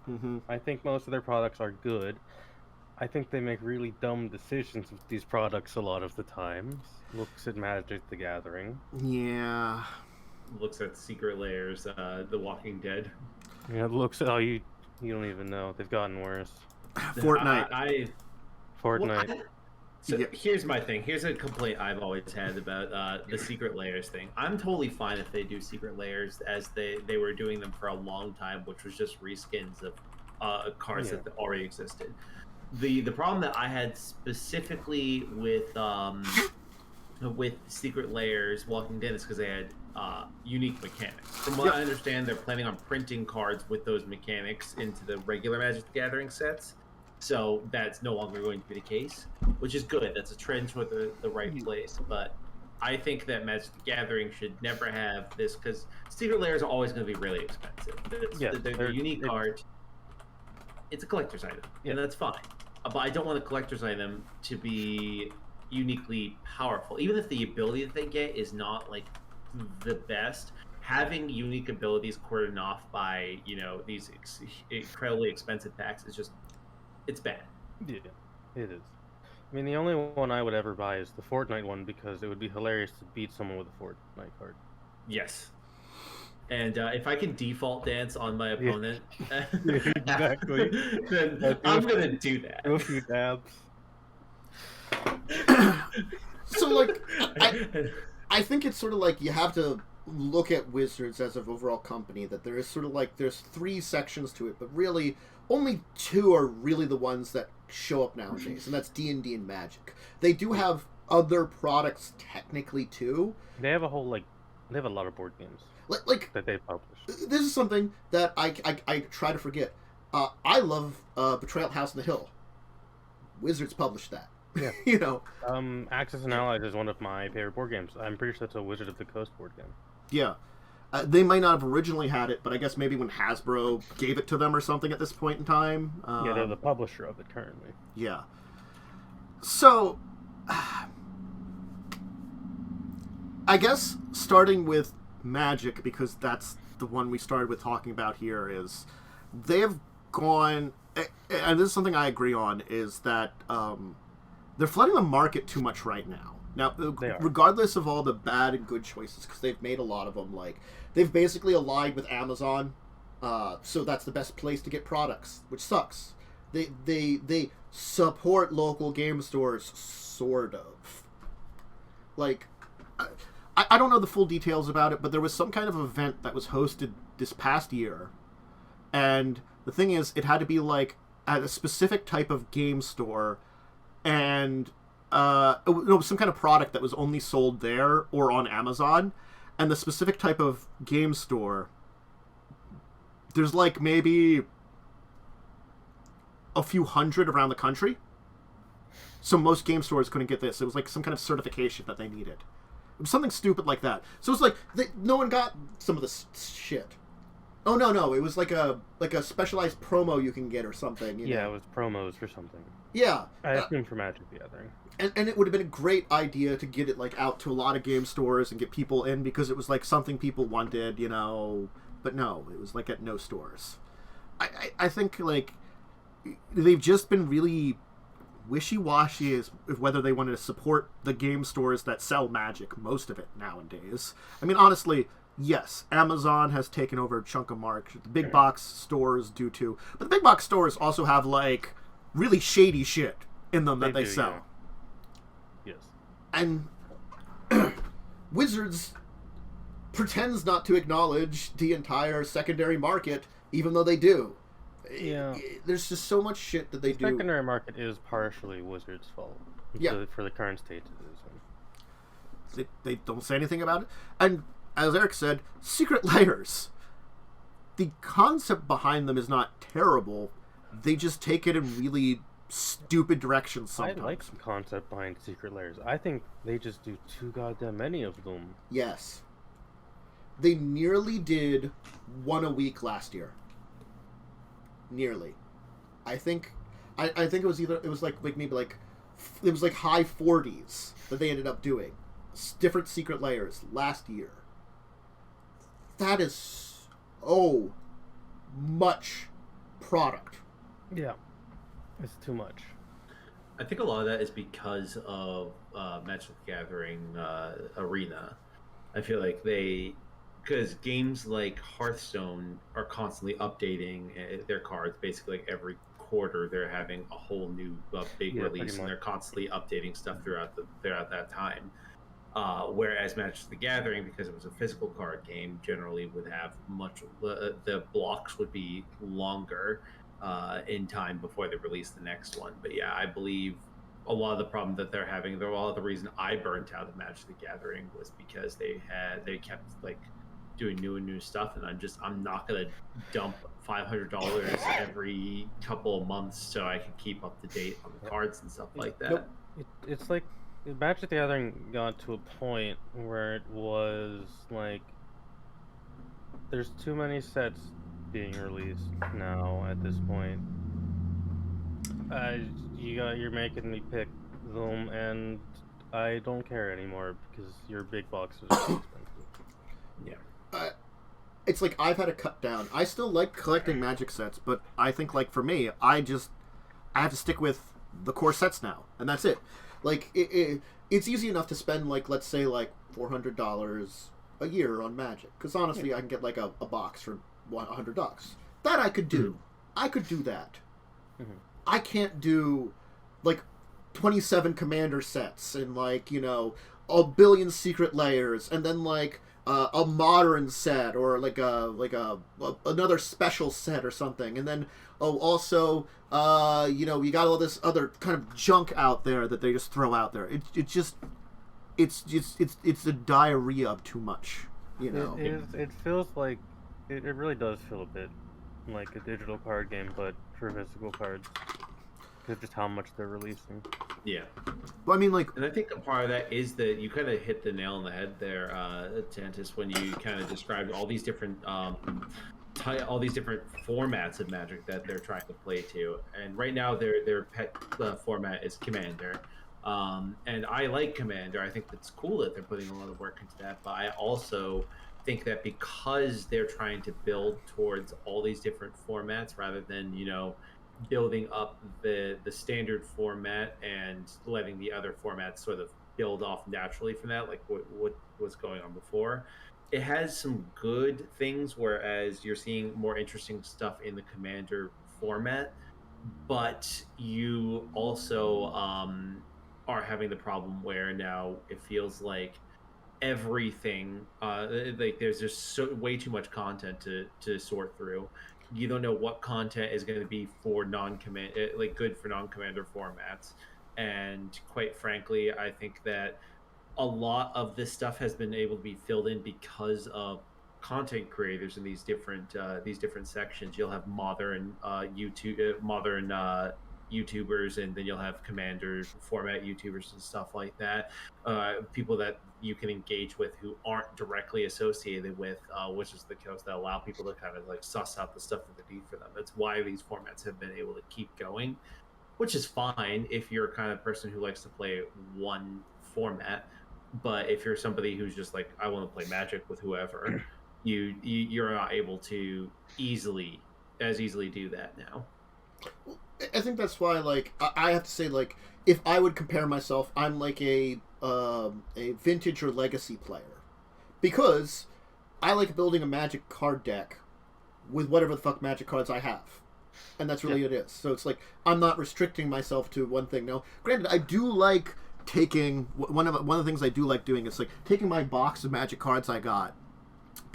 Mm-hmm. I think most of their products are good. I think they make really dumb decisions with these products a lot of the times. Looks at Magic the Gathering. Yeah. Looks at Secret Layers, The Walking Dead. Yeah, looks at... Oh, you don't even know. They've gotten worse. Fortnite. Fortnite. So here's my thing. Here's a complaint I've always had about the Secret Layers thing. I'm totally fine if they do Secret Layers as they were doing them for a long time, which was just reskins of cards that already existed. The problem that I had specifically with Secret Layers Walking Dead is because they had unique mechanics. From what I understand, they're planning on printing cards with those mechanics into the regular Magic the Gathering sets. So that's no longer going to be the case, which is good. That's a trend toward the right place. But I think that Magic the Gathering should never have this, because Secret Layers are always going to be really expensive. They're unique cards. It's a collector's item, and that's fine. But I don't want a collector's item to be uniquely powerful. Even if the ability that they get is not like the best, having unique abilities cordoned off by these incredibly expensive packs is just it's bad. Yeah, it is. I mean, the only one I would ever buy is the Fortnite one because it would be hilarious to beat someone with a Fortnite card. Yes. And if I can default dance on my opponent, exactly, then I'm gonna do that. Do a few dabs. So, like, I think it's sort of like you have to look at Wizards as an overall company, that there is sort of like there's 3 sections to it, but really only 2 are really the ones that show up nowadays, and that's D&D and Magic. They do have other products technically too. They have a whole they have a lot of board games like that they publish. This is something that I try to forget. I love Betrayal House on the Hill. Wizards published that. Yeah. Axis and Allies is one of my favorite board games. I'm pretty sure that's a Wizard of the Coast board game. Yeah. They might not have originally had it, but I guess maybe when Hasbro gave it to them or something at this point in time. Yeah, they're the publisher of it currently. Yeah. So, I guess starting with Magic, because that's the one we started with talking about here, is they have gone, and this is something I agree on, is that they're flooding the market too much right now. Now, regardless of all the bad and good choices, because they've made a lot of them, like, they've basically aligned with Amazon, so that's the best place to get products, which sucks. They support local game stores, sort of. Like, I don't know the full details about it, but there was some kind of event that was hosted this past year, and the thing is, it had to be, like, at a specific type of game store, and some kind of product that was only sold there or on Amazon, and the specific type of game store, there's like maybe a few hundred around the country. So most game stores couldn't get this. It was like some kind of certification that they needed. It was something stupid like that. So it's like no one got some of this shit. Oh no! It was like a specialized promo you can get or something. You know? It was promos for something. Yeah, I assume for Magic the Gathering. And it would have been a great idea to get it like out to a lot of game stores and get people in, because it was like something people wanted, But no, it was like at no stores. I think like they've just been really wishy-washy as whether they wanted to support the game stores that sell Magic, most of it nowadays. I mean, honestly, yes, Amazon has taken over a chunk of market. The big box stores do too. But the big box stores also have like really shady shit in them that they sell. Yeah. Yes. And Wizards pretends not to acknowledge the entire secondary market, even though they do. Yeah. There's just so much shit that they do. The secondary market is partially Wizards' fault. Yeah. For the current state it is. They don't say anything about it. And as Erik said, secret layers. The concept behind them is not terrible. They just take it in really stupid directions sometimes. I like the concept behind secret layers. I think they just do too goddamn many of them. Yes. They nearly did one a week last year. Nearly. I think it was like high 40s that they ended up doing. Different secret layers last year. That is so much product. Yeah. It's too much. I think a lot of that is because of Magic the Gathering Arena. I feel like because games like Hearthstone are constantly updating their cards. Basically, like every quarter, they're having a whole new big release, and they're constantly updating stuff throughout that time. Whereas Magic the Gathering, because it was a physical card game, generally would have the blocks would be longer in time before they release the next one. But yeah, I believe a lot of the problem that they're having, a lot of the reason I burnt out of Magic the Gathering was because they kept like doing new stuff, and I'm not gonna dump $500 every couple of months so I can keep up to date on the cards and stuff like that. Nope. It's like Magic the Gathering got to a point where it was like there's too many sets being released now at this point. You're making me pick them, and I don't care anymore because your big boxes are so expensive. Yeah. It's like I've had to cut down. I still like collecting Magic sets, but I think like for me, I have to stick with the core sets now, and that's it. Like it's easy enough to spend like, let's say, like $400 a year on Magic, because honestly, I can get like a box for $100. That I could do. I could do that. I can't do like 27 commander sets and like, you know, a billion secret layers, and then like a modern set, or like another special set or something, and then also you know, you got all this other kind of junk out there that they just throw out there. It's the diarrhea of too much, you know. It feels like it really does feel a bit like a digital card game, but for physical cards, because just how much they're releasing. Yeah. Well, I mean, like, and I think a part of that is that you kind of hit the nail on the head there, Tantus, when you kind of described all these different formats of Magic that they're trying to play to. And right now, their pet format is Commander. And I like Commander. I think it's cool that they're putting a lot of work into that. But I also think that because they're trying to build towards all these different formats rather than, you know, building up the standard format and letting the other formats sort of build off naturally from that, like what was going on before, it has some good things, whereas you're seeing more interesting stuff in the Commander format, but you also are having the problem where now it feels like everything like there's just way too much content to sort through. You don't know what content is going to be for non-command, like good for non-commander formats. And quite frankly, I think that a lot of this stuff has been able to be filled in because of content creators in these different sections. You'll have modern YouTubers, and then you'll have commander format YouTubers and stuff like that. People that you can engage with who aren't directly associated with Wizards of the Coast, that allow people to kind of like suss out the stuff that they need for them. That's why these formats have been able to keep going, which is fine if you're a kind of person who likes to play one format. But if you're somebody who's just like, I want to play Magic with whoever, you're not able to easily do that now. I think that's why, like, I have to say, like, if I would compare myself, I'm like a vintage or legacy player, because I like building a Magic card deck with whatever the fuck Magic cards I have, and that's really it is. So it's like I'm not restricting myself to one thing. Now, granted, I do like taking one of the things I do like doing is like taking my box of Magic cards I got,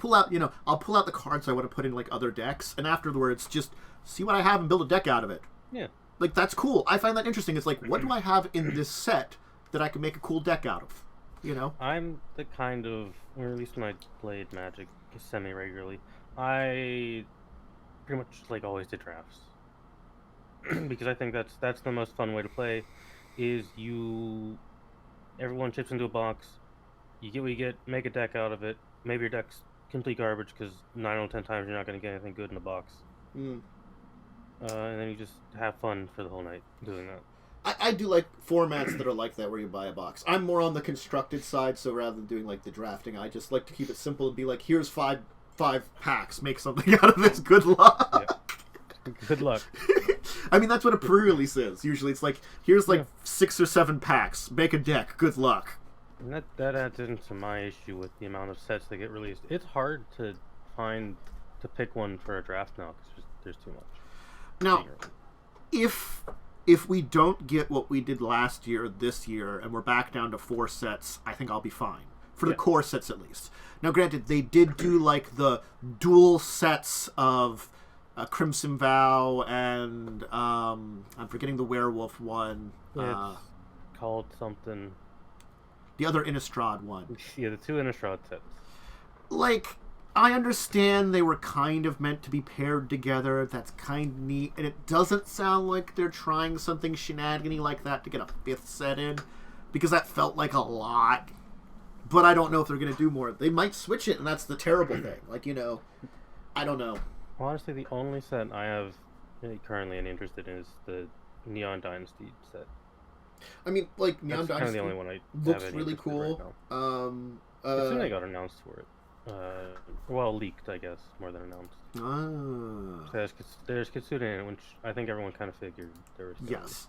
I'll pull out the cards I want to put in like other decks, and afterwards just see what I have and build a deck out of it. Yeah. Like, that's cool. I find that interesting. It's like, what do I have in this set that I can make a cool deck out of? You know? I'm the kind of, or at least when I played Magic semi-regularly, I pretty much like always did drafts. Because I think that's the most fun way to play, is everyone chips into a box, you get what you get, make a deck out of it. Maybe your deck's complete garbage because 9 out of 10 times you're not going to get anything good in the box. And then you just have fun for the whole night doing that. I do like formats that are like that, where you buy a box. I'm more on the constructed side, so rather than doing like the drafting, I just like to keep it simple and be like, here's five packs, make something out of this. Good luck. Yeah. Good luck. I mean, that's what a pre-release is. Usually, it's like, here's like 6 or 7 packs, make a deck. Good luck. And that adds into my issue with the amount of sets that get released. It's hard to pick one for a draft now because there's too much. Now, if we don't get what we did last year, this year, and we're back down to 4 sets, I think I'll be fine. For the core sets, at least. Now, granted, they did do, like, the dual sets of Crimson Vow and, I'm forgetting the werewolf one. It's called something. The other Innistrad one. Yeah, the 2 Innistrad sets. Like, I understand they were kind of meant to be paired together. That's kind of neat. And it doesn't sound like they're trying something shenanigan-y like that to get a 5th set in, because that felt like a lot. But I don't know if they're going to do more. They might switch it, and that's the terrible thing. Like, you know, I don't know. Honestly, the only set I have currently any interest in is the Neon Dynasty set. I mean, like Neon That's kind of Dynasty the only one I looks have any really interest in cool. right now. As soon as they got announced for it. Well, leaked, I guess, more than announced. So there's Kitsune in it, which I think everyone kind of figured there was. Yes,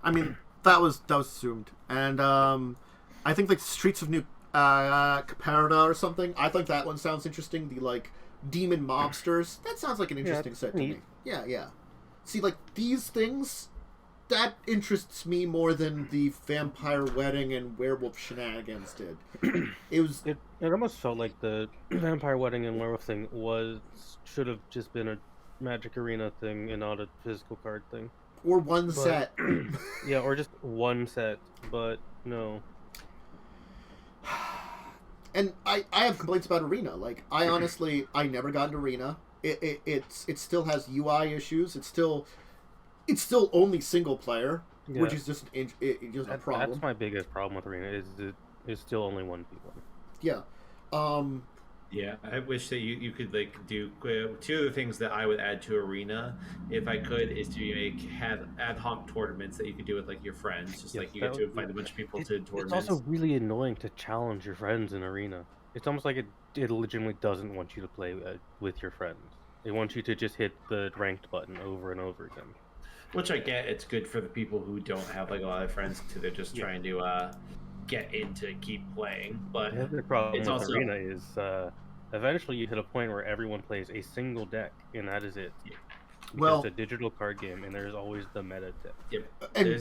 I mean that was assumed, and I think like Streets of New Caparada or something. I think that one sounds interesting. The like demon mobsters. That sounds like an interesting set to me. Yeah. See, like these things, that interests me more than the vampire wedding and werewolf shenanigans did. It almost felt like the vampire wedding and werewolf thing should have just been a Magic Arena thing and not a physical card thing. Or one set. Yeah, or just one set, but no. And I have complaints about Arena. Like, I never got an Arena. It still has UI issues. It's still only single player, which is just a problem. That's my biggest problem with Arena is still only 1v1. Yeah. Yeah, I wish that you could like do two of the things that I would add to Arena, if I could, is to have ad hoc tournaments that you could do with like your friends, just like you get to invite a bunch of people to tournaments. It's also really annoying to challenge your friends in Arena. It's almost like it legitimately doesn't want you to play with your friends. It wants you to just hit the ranked button over and over again. Which I get. It's good for the people who don't have like a lot of friends too. They're just trying to get in to keep playing. But the other problem it's with also... Arena is eventually you hit a point where everyone plays a single deck, and that is it. Yeah. It's a digital card game, and there's always the meta deck. Yep.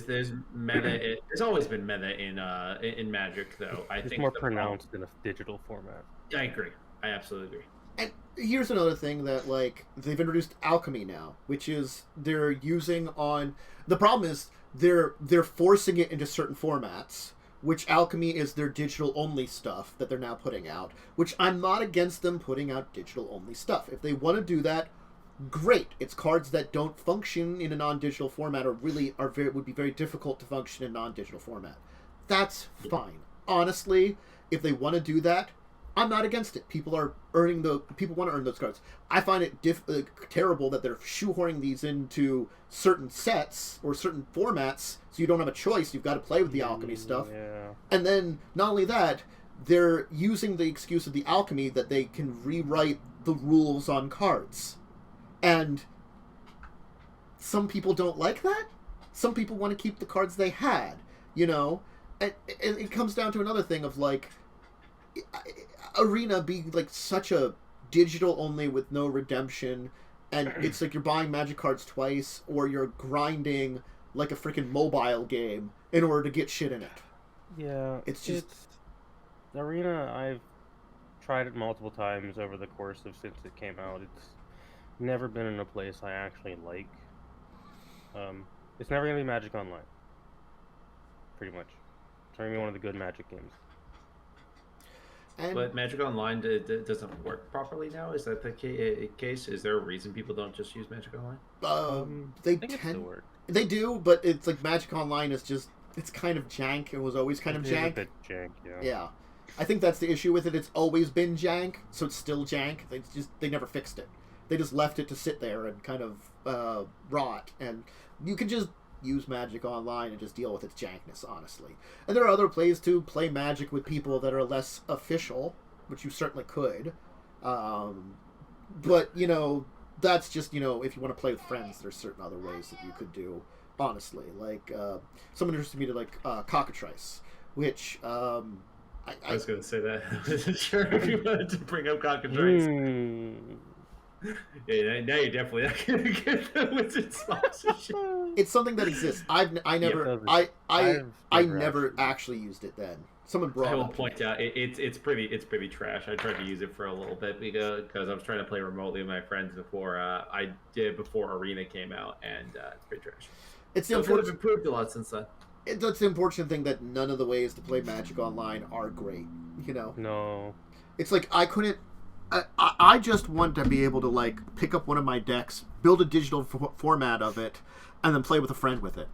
There's meta. There's always been meta in Magic, though. I think it's more pronounced in a digital format. I agree. I absolutely agree. And here's another thing that, like, they've introduced alchemy now, which is they're using on... The problem is they're forcing it into certain formats, which alchemy is their digital-only stuff that they're now putting out, which I'm not against them putting out digital-only stuff. If they want to do that, great. It's cards that don't function in a non-digital format or really would be very difficult to function in non-digital format. That's fine. Honestly, if they want to do that, I'm not against it. People want to earn those cards. I find it terrible that they're shoehorning these into certain sets or certain formats, so you don't have a choice. You've got to play with the alchemy stuff. Yeah. And then, not only that, they're using the excuse of the alchemy that they can rewrite the rules on cards. And some people don't like that. Some people want to keep the cards they had, you know? And it comes down to another thing of, like, Arena being like such a digital only with no redemption, and it's like you're buying Magic cards twice, or you're grinding like a freaking mobile game in order to get shit in it. Yeah, it's Arena. I've tried it multiple times over the course of since it came out. It's never been in a place I actually like. It's never gonna be Magic Online. Pretty much, it's never gonna be one of the good Magic games. But Magic Online doesn't work properly now? Is that the case? Is there a reason people don't just use Magic Online? They do, but it's like Magic Online is just, it's kind of jank. It was always kind of jank. A bit jank, yeah. Yeah. I think that's the issue with it. It's always been jank, so it's still jank. They never fixed it. They just left it to sit there and kind of rot. And you can just use Magic Online and just deal with its jankness, honestly. And there are other ways to play Magic with people that are less official, which you certainly could. But, you know, that's just, you know, if you want to play with friends, there's certain other ways that you could do, honestly. Like, someone interested me to, like, Cockatrice, which, I was going to say that. I wasn't sure if you wanted to bring up Cockatrice. Yeah, now you're definitely not going to get the Wizard sponsorship. It's something that exists. I never actually used it then. Someone brought it. I will point out it's pretty trash. I tried to use it for a little bit because I was trying to play remotely with my friends before Arena came out, and it's pretty trash. It's improved a lot since then. That's the unfortunate thing, that none of the ways to play Magic Online are great. You know. No. It's like I couldn't. I just want to be able to, like, pick up one of my decks, build a digital format of it, and then play with a friend with it.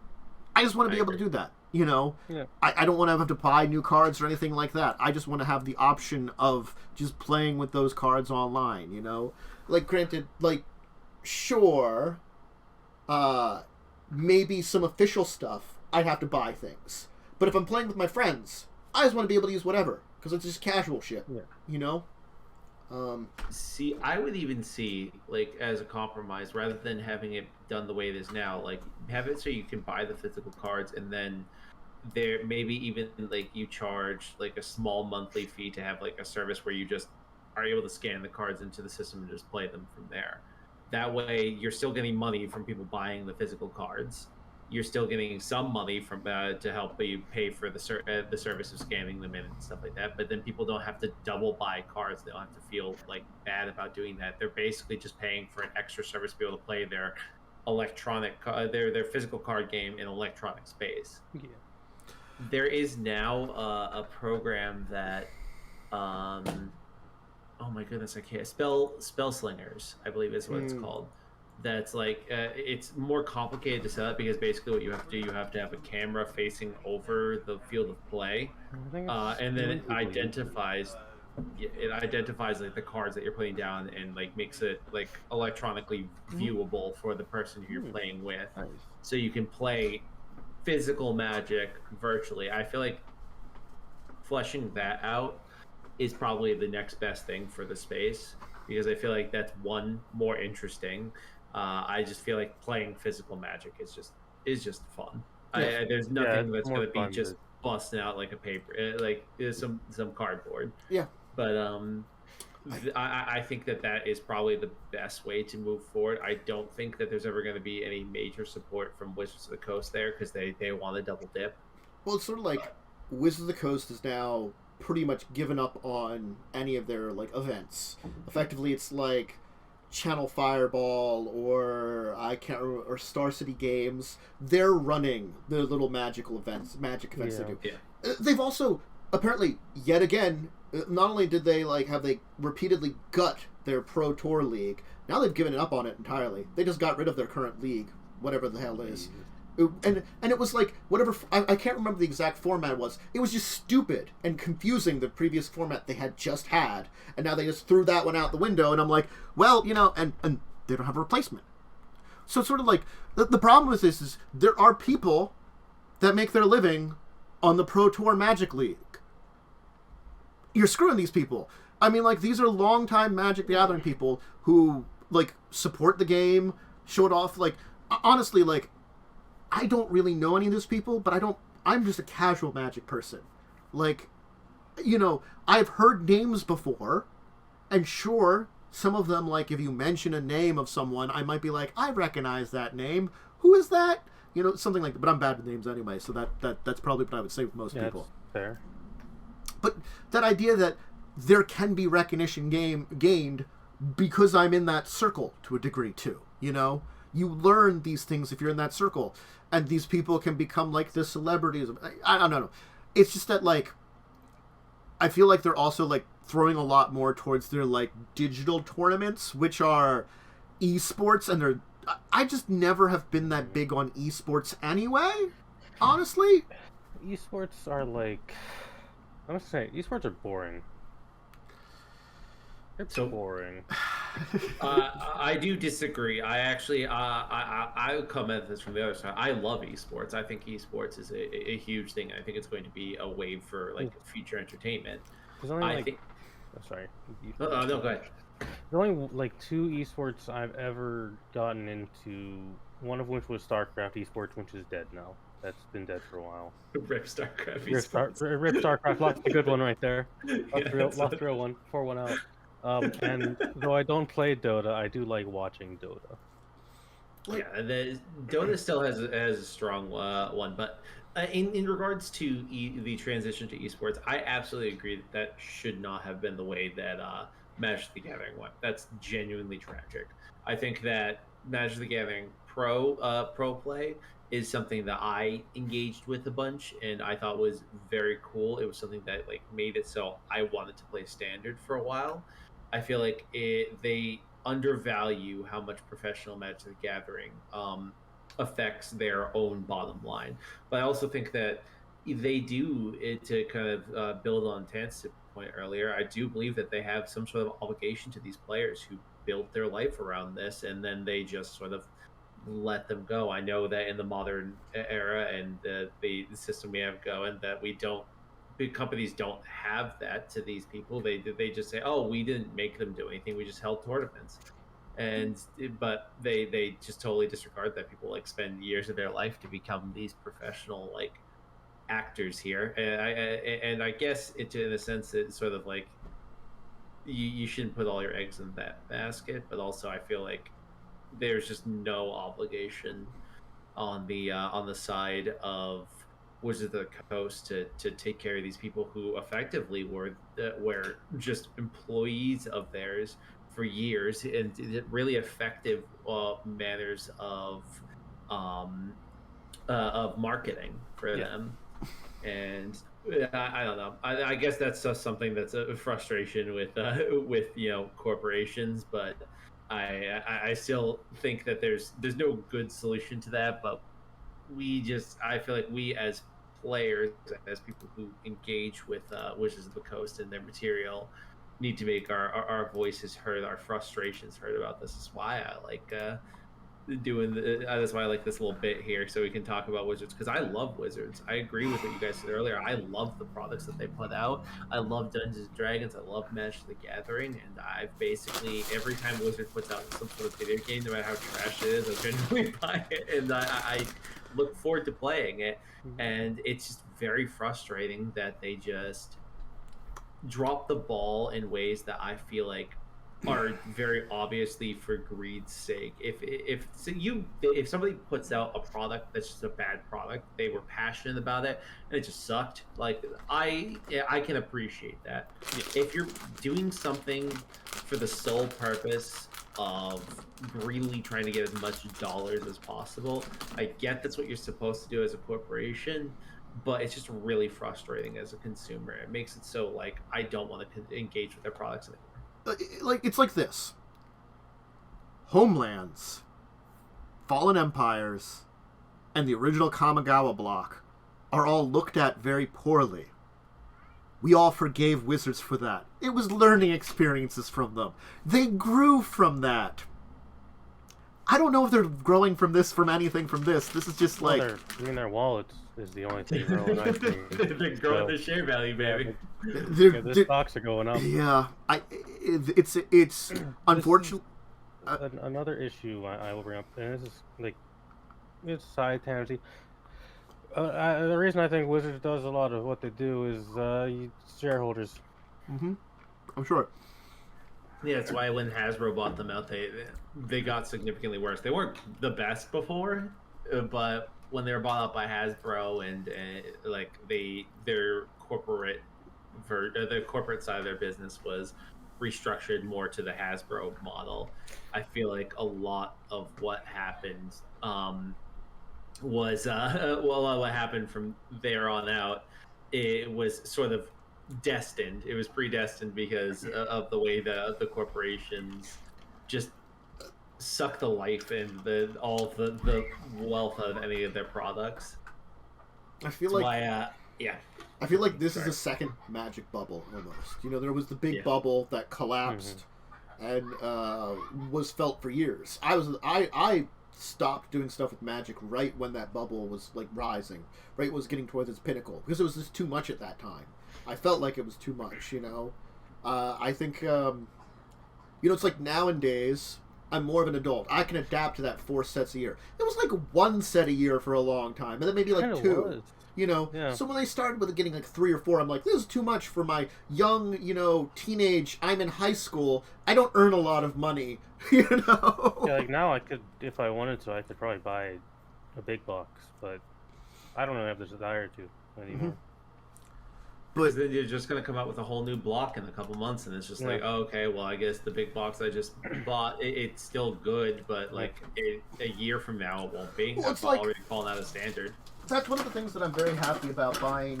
I just want to be able to do that, you know? Yeah. I don't want to have to buy new cards or anything like that. I just want to have the option of just playing with those cards online, you know? Like, granted, like, sure, maybe some official stuff I'd have to buy things. But if I'm playing with my friends, I just want to be able to use whatever, because it's just casual shit, you know? See, I would even see, like, as a compromise, rather than having it done the way it is now, like, have it so you can buy the physical cards, and then there maybe even, like, you charge, like, a small monthly fee to have, like, a service where you just are able to scan the cards into the system and just play them from there. That way, you're still getting money from people buying the physical cards. You're still getting some money from to help you pay for the service of scanning them in and stuff like that. But then people don't have to double buy cards. They don't have to feel like bad about doing that. They're basically just paying for an extra service to be able to play their their physical card game in electronic space. Yeah. There is now a program that, oh my goodness, I can't spell Slingers, I believe is what it's called. That's like it's more complicated to set up because basically what you have to do, you have to have a camera facing over the field of play, and then it identifies like the cards that you're putting down and like makes it like electronically viewable for the person who you're playing with, so you can play physical Magic virtually. I feel like fleshing that out is probably the next best thing for the space, because I feel like that's one, more interesting. I just feel like playing physical Magic is just fun. Yeah. There's nothing that's more going to be fun just busting out like a paper, like some cardboard. Yeah. But I think that is probably the best way to move forward. I don't think that there's ever going to be any major support from Wizards of the Coast there, because they want to double dip. Well, it's sort of like Wizards of the Coast is now pretty much given up on any of their like events. Effectively, it's like Channel Fireball or or Star City Games. They're running their little magic events they do. Yeah. They've also apparently yet again, not only did they have they repeatedly gut their Pro Tour league, now they've given up on it entirely. They just got rid of their current league, whatever the hell it is. And it was like whatever, I can't remember the exact format it was. It was just stupid and confusing, the previous format they had just had, and now they just threw that one out the window. And I'm like, well, and they don't have a replacement. So it's sort of like the problem with this is there are people that make their living on the Pro Tour Magic League. You're screwing these people. I mean, like, these are longtime Magic the Gathering people who support the game, show it off. Like, honestly, like, I don't really know any of those people, but I'm just a casual Magic person. Like, I've heard names before, and sure, some of them, like, if you mention a name of someone, I might be like, I recognize that name. Who is that? Something like that. But I'm bad with names anyway, so that's probably what I would say with most people. That's fair. But that idea that there can be recognition gained because I'm in that circle to a degree too, You learn these things if you're in that circle, and these people can become like the celebrities. I don't know. It's just that, like, I feel like they're also like throwing a lot more towards their like digital tournaments, which are esports, and I just never have been that big on esports anyway, honestly. Esports are like, I'm gonna say, esports are boring. It's boring. I do disagree. I actually, I would come at this from the other side. I love esports. I think esports is a huge thing. I think it's going to be a wave for like future entertainment. There's only sorry. No, go ahead. There's only like 2 esports I've ever gotten into. One of which was StarCraft esports, which is dead now. That's been dead for a while. Rip StarCraft esports. Rip StarCraft. Lost a good one right there. Lost real one. 4-1 out. And though I don't play Dota, I do like watching Dota. Yeah, Dota still has a strong one, but in regards to the transition to esports, I absolutely agree that should not have been the way that Magic the Gathering went. That's genuinely tragic. I think that Magic the Gathering pro play is something that I engaged with a bunch, and I thought was very cool. It was something that like made it so I wanted to play Standard for a while. I feel like they undervalue how much professional Magic the Gathering affects their own bottom line. But I also think that they do it to kind of build on Tan's point earlier. I do believe that they have some sort of obligation to these players who built their life around this, and then they just sort of let them go. I know that in the modern era and the system we have going, that we don't, big companies don't have that to these people. They just say, oh, we didn't make them do anything, we just held tournaments. And but they just totally disregard that people like spend years of their life to become these professional like actors here. And I guess it, in a sense, it's sort of like you shouldn't put all your eggs in that basket, but also I feel like there's just no obligation on the side of Wizards of the Coast to take care of these people who effectively were just employees of theirs for years, and really effective manners of marketing for them. And I don't know. I guess that's just something that's a frustration with corporations, but I still think that there's no good solution to that. But I feel like we as players, as people who engage with Wizards of the Coast and their material, need to make our voices heard, our frustrations heard about this. Is why I like that's why I like this little bit here, so we can talk about Wizards, because I love Wizards. I agree with what you guys said earlier. I love the products that they put out. I love Dungeons & Dragons. I love Magic the Gathering, and I've basically, every time Wizard puts out some sort of video game, no matter how trash it is, I genuinely buy it, and I look forward to playing it. And it's just very frustrating that they just drop the ball in ways that I feel like are very obviously for greed's sake. If somebody puts out a product that's just a bad product, they were passionate about it and it just sucked, like I can appreciate that. If you're doing something for the sole purpose of greedily trying to get as much dollars as possible, I get that's what you're supposed to do as a corporation, but it's just really frustrating as a consumer. It makes it so like I don't want to engage with their products anymore. Like, it's like this. Homelands, Fallen Empires, and the original Kamigawa block are all looked at very poorly. We all forgave Wizards for that. It was learning experiences from them. They grew from that. I don't know if they're growing from anything from this. This is just like... their wallets is the only thing growing. They're growing their share value, baby. The stocks are going up. Yeah, it's unfortunate. Another issue I will bring up, and this is like, it's side tangent. The reason I think Wizards does a lot of what they do is shareholders. I'm sure. Yeah, that's why when Hasbro bought them out, they got significantly worse. They weren't the best before, but when they were bought out by Hasbro and like their corporate the corporate side of their business was restructured more to the Hasbro model, I feel like a lot of what happened was what happened from there on out. It was sort of destined. It was predestined because of the way the corporations just suck the life and all the wealth of any of their products. I feel like I feel like this is a second Magic bubble almost. You know, there was the big bubble that collapsed and was felt for years. I stopped doing stuff with Magic right when that bubble was like rising, right, was getting towards its pinnacle, because it was just too much at that time. I felt like it was too much, you know. I think it's like nowadays I'm more of an adult. I can adapt to that 4 sets a year. It was like 1 set a year for a long time, and then maybe like 2. Was. You know, so when I started with getting like 3 or 4, I'm like, this is too much for my young, teenage. I'm in high school. I don't earn a lot of money, you know. Yeah, like now I could, if I wanted to, I could probably buy a big box, but I don't have the desire to anymore. But then you're just gonna come out with a whole new block in a couple months, and it's just like, oh, okay, well, I guess the big box I just bought, it's still good, but like a year from now it won't be. Well, it's like, already fallen out of standard. That's one of the things that I'm very happy about buying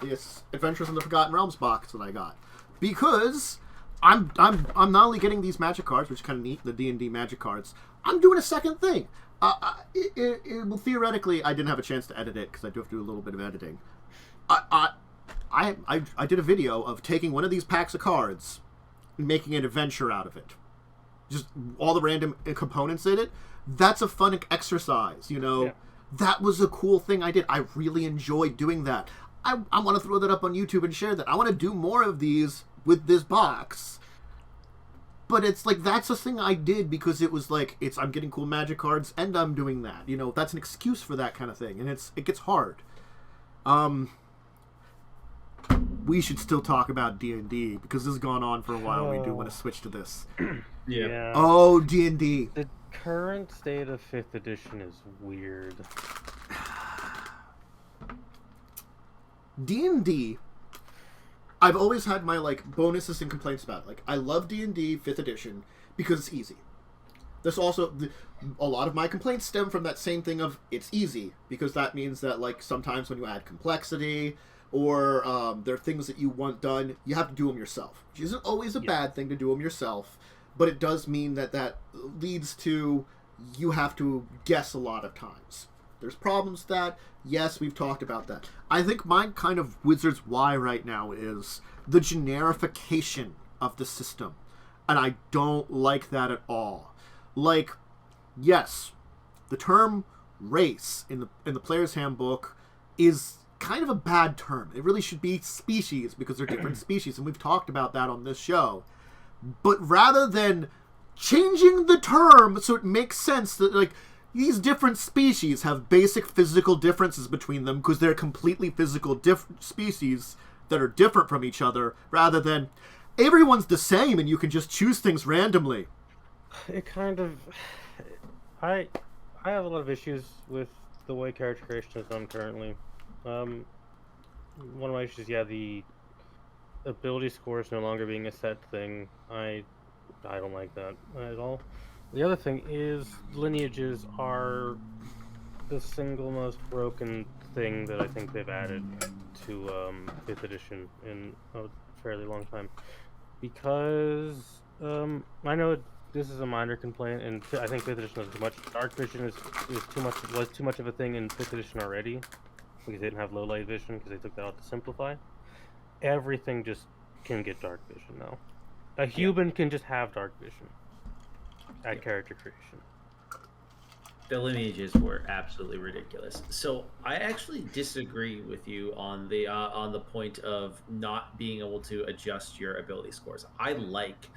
this Adventures in the Forgotten Realms box that I got, because I'm not only getting these Magic cards, which is kind of neat, the D&D Magic cards. I'm doing a second thing. Well, theoretically, I didn't have a chance to edit it because I do have to do a little bit of editing. I did a video of taking one of these packs of cards and making an adventure out of it. just all the random components in it. That's a fun exercise, you know. Yeah. That was a cool thing I did. I really enjoyed doing that. I want to throw that up on YouTube and share that. I want to do more of these with this box. But it's like, that's a thing I did because it was like, I'm getting cool magic cards and I'm doing that. You know, that's an excuse for that kind of thing. And it gets hard. We should still talk about D&D because this has gone on for a while. We do want to switch to this. Yeah. Oh, D&D. The current state of 5th edition is weird. D&D, I've always had my, like, bonuses and complaints about it. Like, I love D&D 5th edition because it's easy. There's also, a lot of my complaints stem from that same thing of, it's easy, because that means that, like, sometimes when you add complexity, or there are things that you want done, you have to do them yourself. Which isn't always a bad thing to do them yourself, but it does mean that leads to, you have to guess a lot of times. There's problems with that. Yes, we've talked about that. I think my kind of Wizard's why right now is the generification of the system. And I don't like that at all. Like, yes, the term race in the player's handbook is kind of a bad term. It really should be species because they're different species, and we've talked about that on this show. But rather than changing the term so it makes sense that, like, these different species have basic physical differences between them because they're completely physical species that are different from each other, rather than everyone's the same and you can just choose things randomly. It kind of... I have a lot of issues with the way character creation is done currently. One of my issues, the ability score is no longer being a set thing. I don't like that at all. The other thing is lineages are the single most broken thing that I think they've added to 5th edition in a fairly long time. Because I know this is a minor complaint, and I think 5th edition was too much. Dark vision was too much of a thing in 5th edition already, because they didn't have low light vision because they took that out to simplify. Everything just can get dark vision now. A human can just have dark vision at character creation. The lineages were absolutely ridiculous. So I actually disagree with you on the point of not being able to adjust your ability scores. I like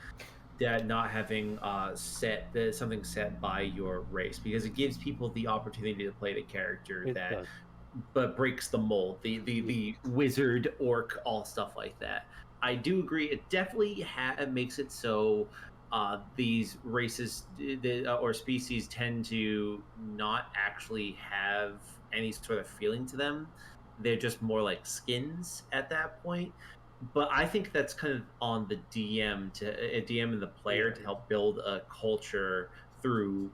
that not having something set by your race, because it gives people the opportunity to play the character but breaks the mold, the wizard, orc, all stuff like that. I do agree. It definitely makes it so these races or species tend to not actually have any sort of feeling to them. They're just more like skins at that point. But I think that's kind of on the DM and the player to help build a culture through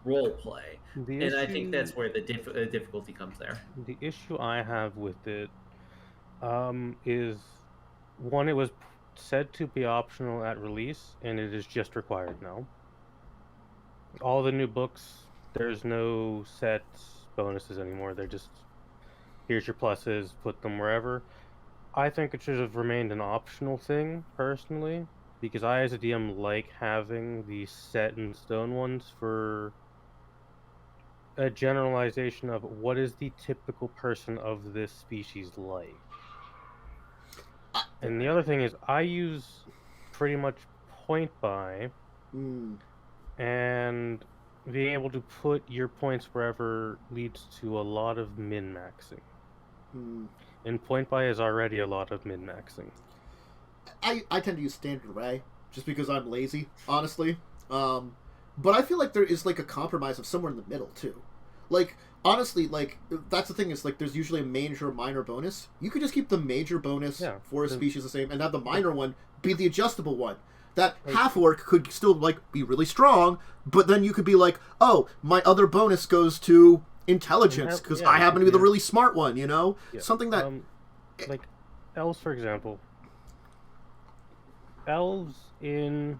role play. I think that's where the difficulty comes there. The issue I have with it is, one, it was said to be optional at release, and it is just required now. All the new books, there's no set bonuses anymore. They're just, here's your pluses, put them wherever. I think it should have remained an optional thing, personally, because I, as a DM, like having the set in stone ones for a generalization of what is the typical person of this species like. And the other thing is, I use pretty much point buy, and being able to put your points wherever leads to a lot of min-maxing. And point buy is already a lot of min-maxing. I tend to use standard array, just because I'm lazy, honestly. But I feel like there is, like, a compromise of somewhere in the middle, too. Like, honestly, like, that's the thing, is, like, there's usually a major or minor bonus. You could just keep the major bonus for a species the same, and have the minor one be the adjustable one. That half-orc could still, like, be really strong, but then you could be like, oh, my other bonus goes to intelligence, because I happen to be the really smart one, you know? Something that... like, elves, for example. Elves in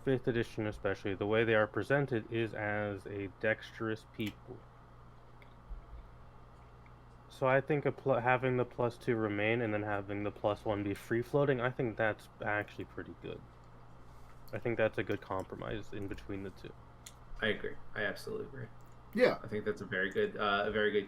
5th edition especially, the way they are presented is as a dexterous people. So I think having the +2 remain and then having the +1 be free-floating, I think that's actually pretty good. I think that's a good compromise in between the two. I agree. I absolutely agree. Yeah. I think that's a very good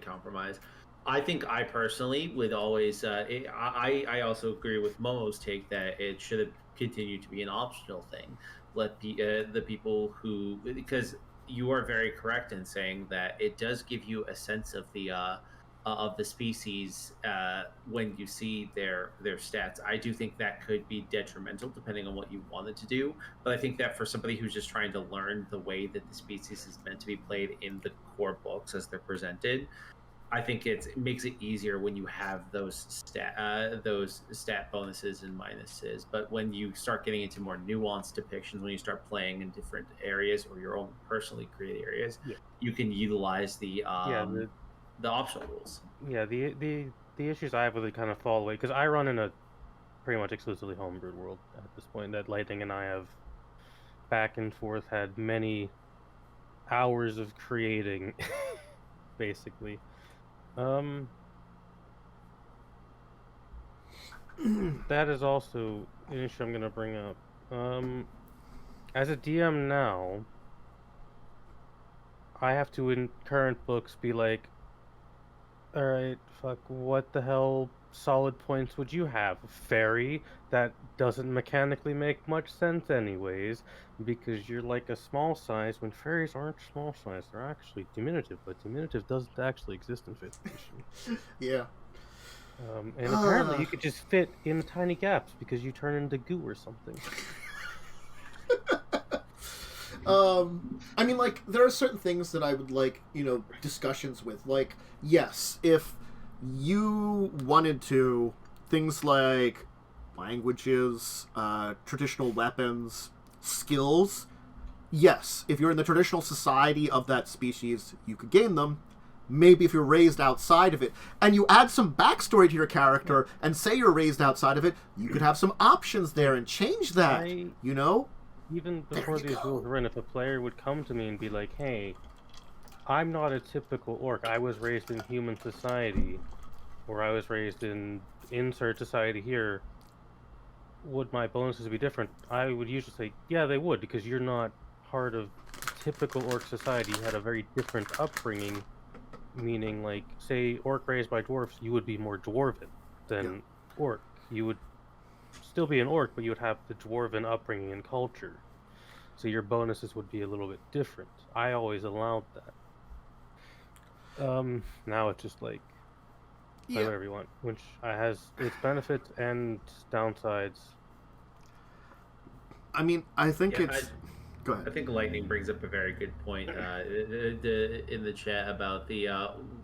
compromise. I think I personally would always. I also agree with Momo's take that it should have continued to be an optional thing. Let the people who, because you are very correct in saying that it does give you a sense of the species when you see their stats. I do think that could be detrimental depending on what you wanted to do. But I think that for somebody who's just trying to learn the way that the species is meant to be played in the core books as they're presented, I think it makes it easier when you have those stat bonuses and minuses. But when you start getting into more nuanced depictions, when you start playing in different areas or your own personally created areas, you can utilize the optional rules. Yeah, the issues I have with it kind of fall away because I run in a pretty much exclusively homebrewed world at this point. That Lightning and I have back and forth had many hours of creating, basically. That is also an issue I'm gonna bring up. As a DM now, I have to in current books be like, alright, fuck, what the hell solid points would you have? Fairy? That doesn't mechanically make much sense anyways, because you're like a small size when fairies aren't small size, they're actually diminutive, but diminutive doesn't actually exist in 5th edition. Yeah. And apparently you could just fit in tiny gaps because you turn into goo or something. I mean, like, there are certain things that I would like, discussions with. Like, yes, if you wanted to, things like languages, traditional weapons, skills, yes, if you're in the traditional society of that species, you could gain them. Maybe if you're raised outside of it, and you add some backstory to your character, and say you're raised outside of it, you could have some options there and change that, Even before these rules were in, if a player would come to me and be like, hey, I'm not a typical orc, I was raised in human society, or I was raised in insert society here, would my bonuses be different? I would usually say, yeah, they would, because you're not part of typical orc society. You had a very different upbringing, meaning, like, say, orc raised by dwarves, you would be more dwarven than orc. You would still be an orc, but you would have the dwarven upbringing and culture. So your bonuses would be a little bit different. I always allowed that. Now it's just like, play whatever you want, which has its benefits and downsides. I mean, I think it's... Go ahead. I think Lightning brings up a very good point in the chat about the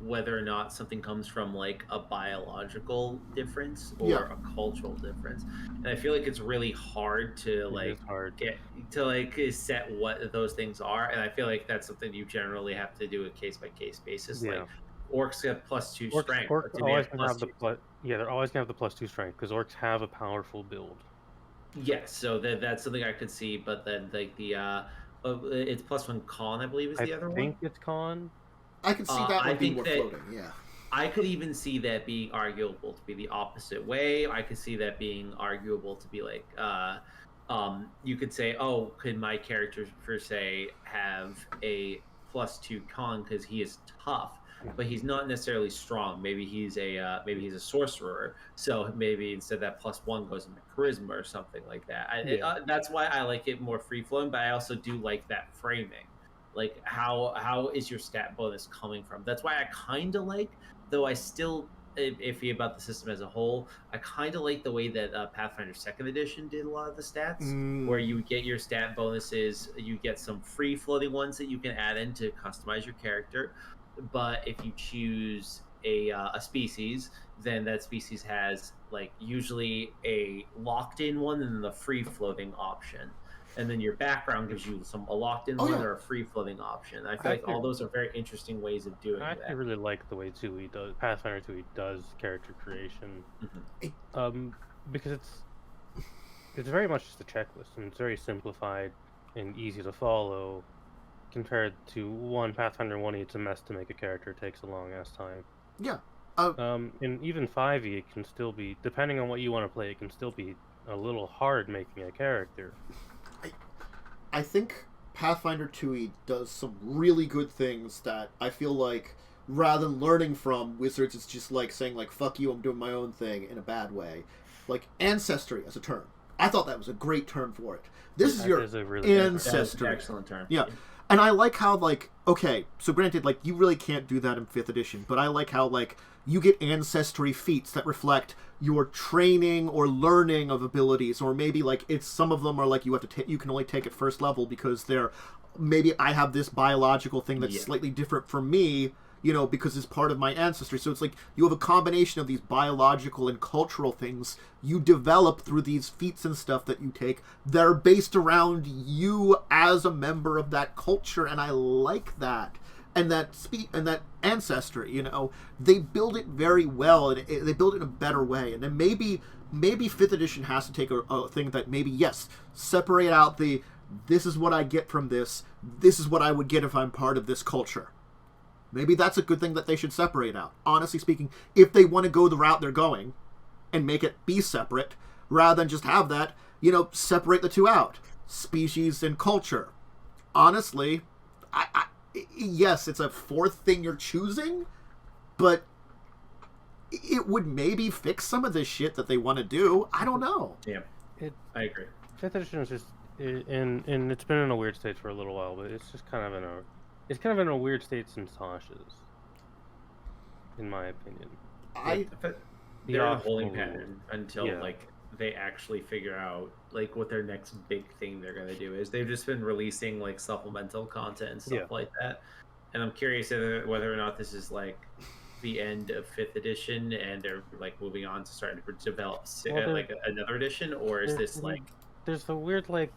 whether or not something comes from like a biological difference or a cultural difference, and I feel like it's really hard to get to like set what those things are, and I feel like that's something you generally have to do a case by case basis. Like orcs get +2 strength. Orcs always gonna have they're always gonna have the +2 strength because orcs have a powerful build. Yes, so that's something I could see, but then like the it's +1 con, I believe, is the other one. I think it's con. I can see that one being more floating. Yeah. I could even see that being arguable to be the opposite way. I could see that being arguable to be like, you could say, oh, could my character per se have a +2 con because he is tough, but he's not necessarily strong. Maybe he's a sorcerer, so maybe instead that +1 goes into charisma or something like that. That's why I like it more free flowing, but I also do like that framing. Like how is your stat bonus coming from? That's why I kind of like, though I still iffy about the system as a whole. I kind of like the way that Pathfinder 2nd Edition did a lot of the stats, where you get your stat bonuses, you get some free floating ones that you can add in to customize your character. But if you choose a species, then that species has like usually a locked-in one and then the free-floating option, and then your background gives you a locked-in one or a free-floating option. I feel like all those are very interesting ways of doing that. I really like the way Pathfinder 2 does character creation, because it's very much just a checklist and it's very simplified and easy to follow. Compared to Pathfinder 1, it's a mess to make a character. It takes a long ass time. Yeah. And even 5e, it can still be, depending on what you want to play, it can still be a little hard making a character. I think Pathfinder 2e does some really good things that I feel like, rather than learning from Wizards, it's just like saying, like, fuck you, I'm doing my own thing in a bad way. Like, ancestry as a term. I thought that was a great term for it. This is your ancestry. Excellent term. Yeah. And I like how, like, okay, so granted, like, you really can't do that in 5th edition, but I like how, like, you get ancestry feats that reflect your training or learning of abilities, or maybe, like, it's some of them are, like, you have to you can only take at first level because they're, maybe I have this biological thing that's slightly different from me, you know, because it's part of my ancestry. So it's like you have a combination of these biological and cultural things you develop through these feats and stuff that you take that are based around you as a member of that culture, and I like that. And that and that ancestry, you know, they build it very well, and they build it in a better way. And then maybe 5th edition has to take a thing that maybe, yes, separate out this is what I get from this is what I would get if I'm part of this culture. Maybe that's a good thing that they should separate out. Honestly speaking, if they want to go the route they're going and make it be separate, rather than just have that, you know, separate the two out. Species and culture. Honestly, yes, it's a fourth thing you're choosing, but it would maybe fix some of this shit that they want to do. I don't know. Yeah, I agree. 5th edition is just, and it's been in a weird state for a little while, but it's just kind of in a weird state since Tasha's, in my opinion. They're a holding pattern until like they actually figure out like what their next big thing they're gonna do is. They've just been releasing like supplemental content and stuff like that, and I'm curious whether or not this is like the end of 5th edition and they're like moving on to starting to develop like another edition, or is this like there's the weird like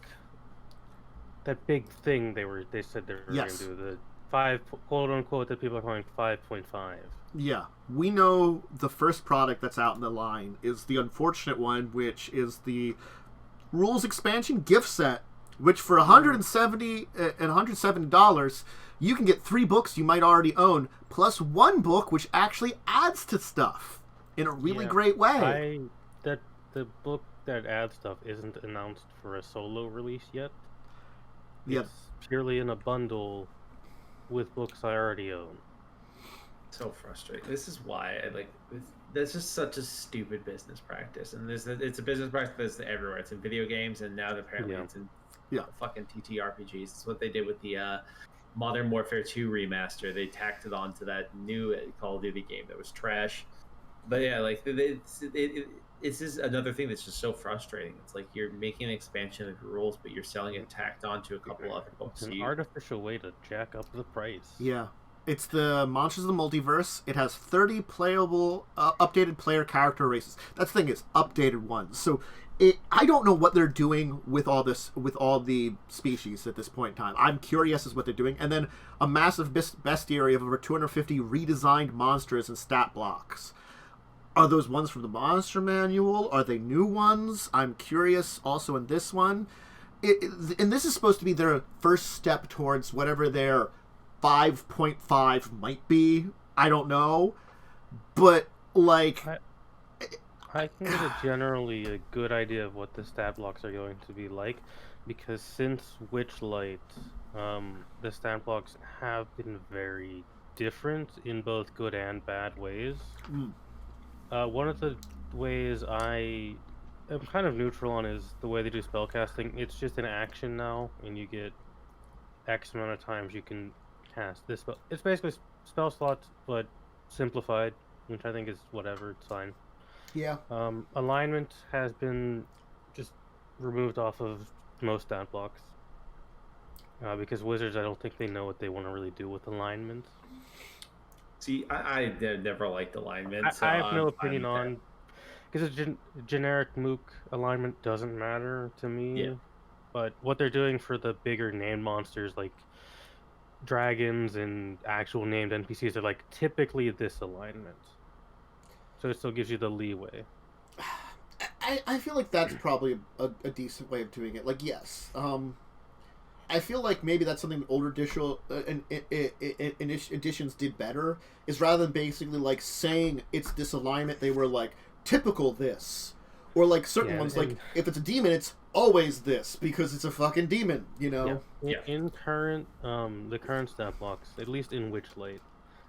that big thing they said they were going to do, the 5 quote unquote that people are calling 5.5. Yeah, we know the first product that's out in the line is the unfortunate one, which is the rules expansion gift set, which for $170 you can get 3 books you might already own plus 1 book which actually adds to stuff in a really great way. The book that adds stuff isn't announced for a solo release yet. It's purely in a bundle with books I already own. So frustrating. This is why I like. That's just such a stupid business practice, and it's a business practice that's everywhere. It's in video games, and now apparently it's in fucking TTRPGs. It's what they did with the Modern Warfare 2 remaster. They tacked it onto that new Call of Duty game that was trash. But yeah, like it's just another thing that's just so frustrating. It's like you're making an expansion of your rules, but you're selling it tacked onto a couple other books. It's an artificial way to jack up the price. Yeah. It's the Monsters of the Multiverse. It has 30 playable, updated player character races. That's the thing, is updated ones. So I don't know what they're doing with all this, with all the species at this point in time. I'm curious as what they're doing. And then a massive bestiary of over 250 redesigned monsters and stat blocks. Are those ones from the Monster Manual? Are they new ones? I'm curious also in this one. And this is supposed to be their first step towards whatever their 5.5 might be. I don't know. But, like... I can get a generally a good idea of what the stat blocks are going to be like, because since Witchlight, the stat blocks have been very different in both good and bad ways. One of the ways I am kind of neutral on is the way they do spellcasting. It's just an action now, and you get X amount of times you can cast this spell. It's basically spell slots, but simplified, which I think is whatever, it's fine. Yeah. Alignment has been just removed off of most stat blocks. Because Wizards, I don't think they know what they want to really do with alignment. See, I never liked alignment. So I have no opinion on... Because a generic Mook alignment doesn't matter to me. Yeah. But what they're doing for the bigger named monsters, like dragons and actual named NPCs, are like typically this alignment. So it still gives you the leeway. I feel like that's probably a decent way of doing it. Like, yes. I feel like maybe that's something older editions did better, is rather than basically like saying it's this alignment, they were like, typical this. Or like certain ones, like if it's a demon, it's always this because it's a fucking demon, you know? Yeah. In current, the current stat blocks, at least in Witchlight,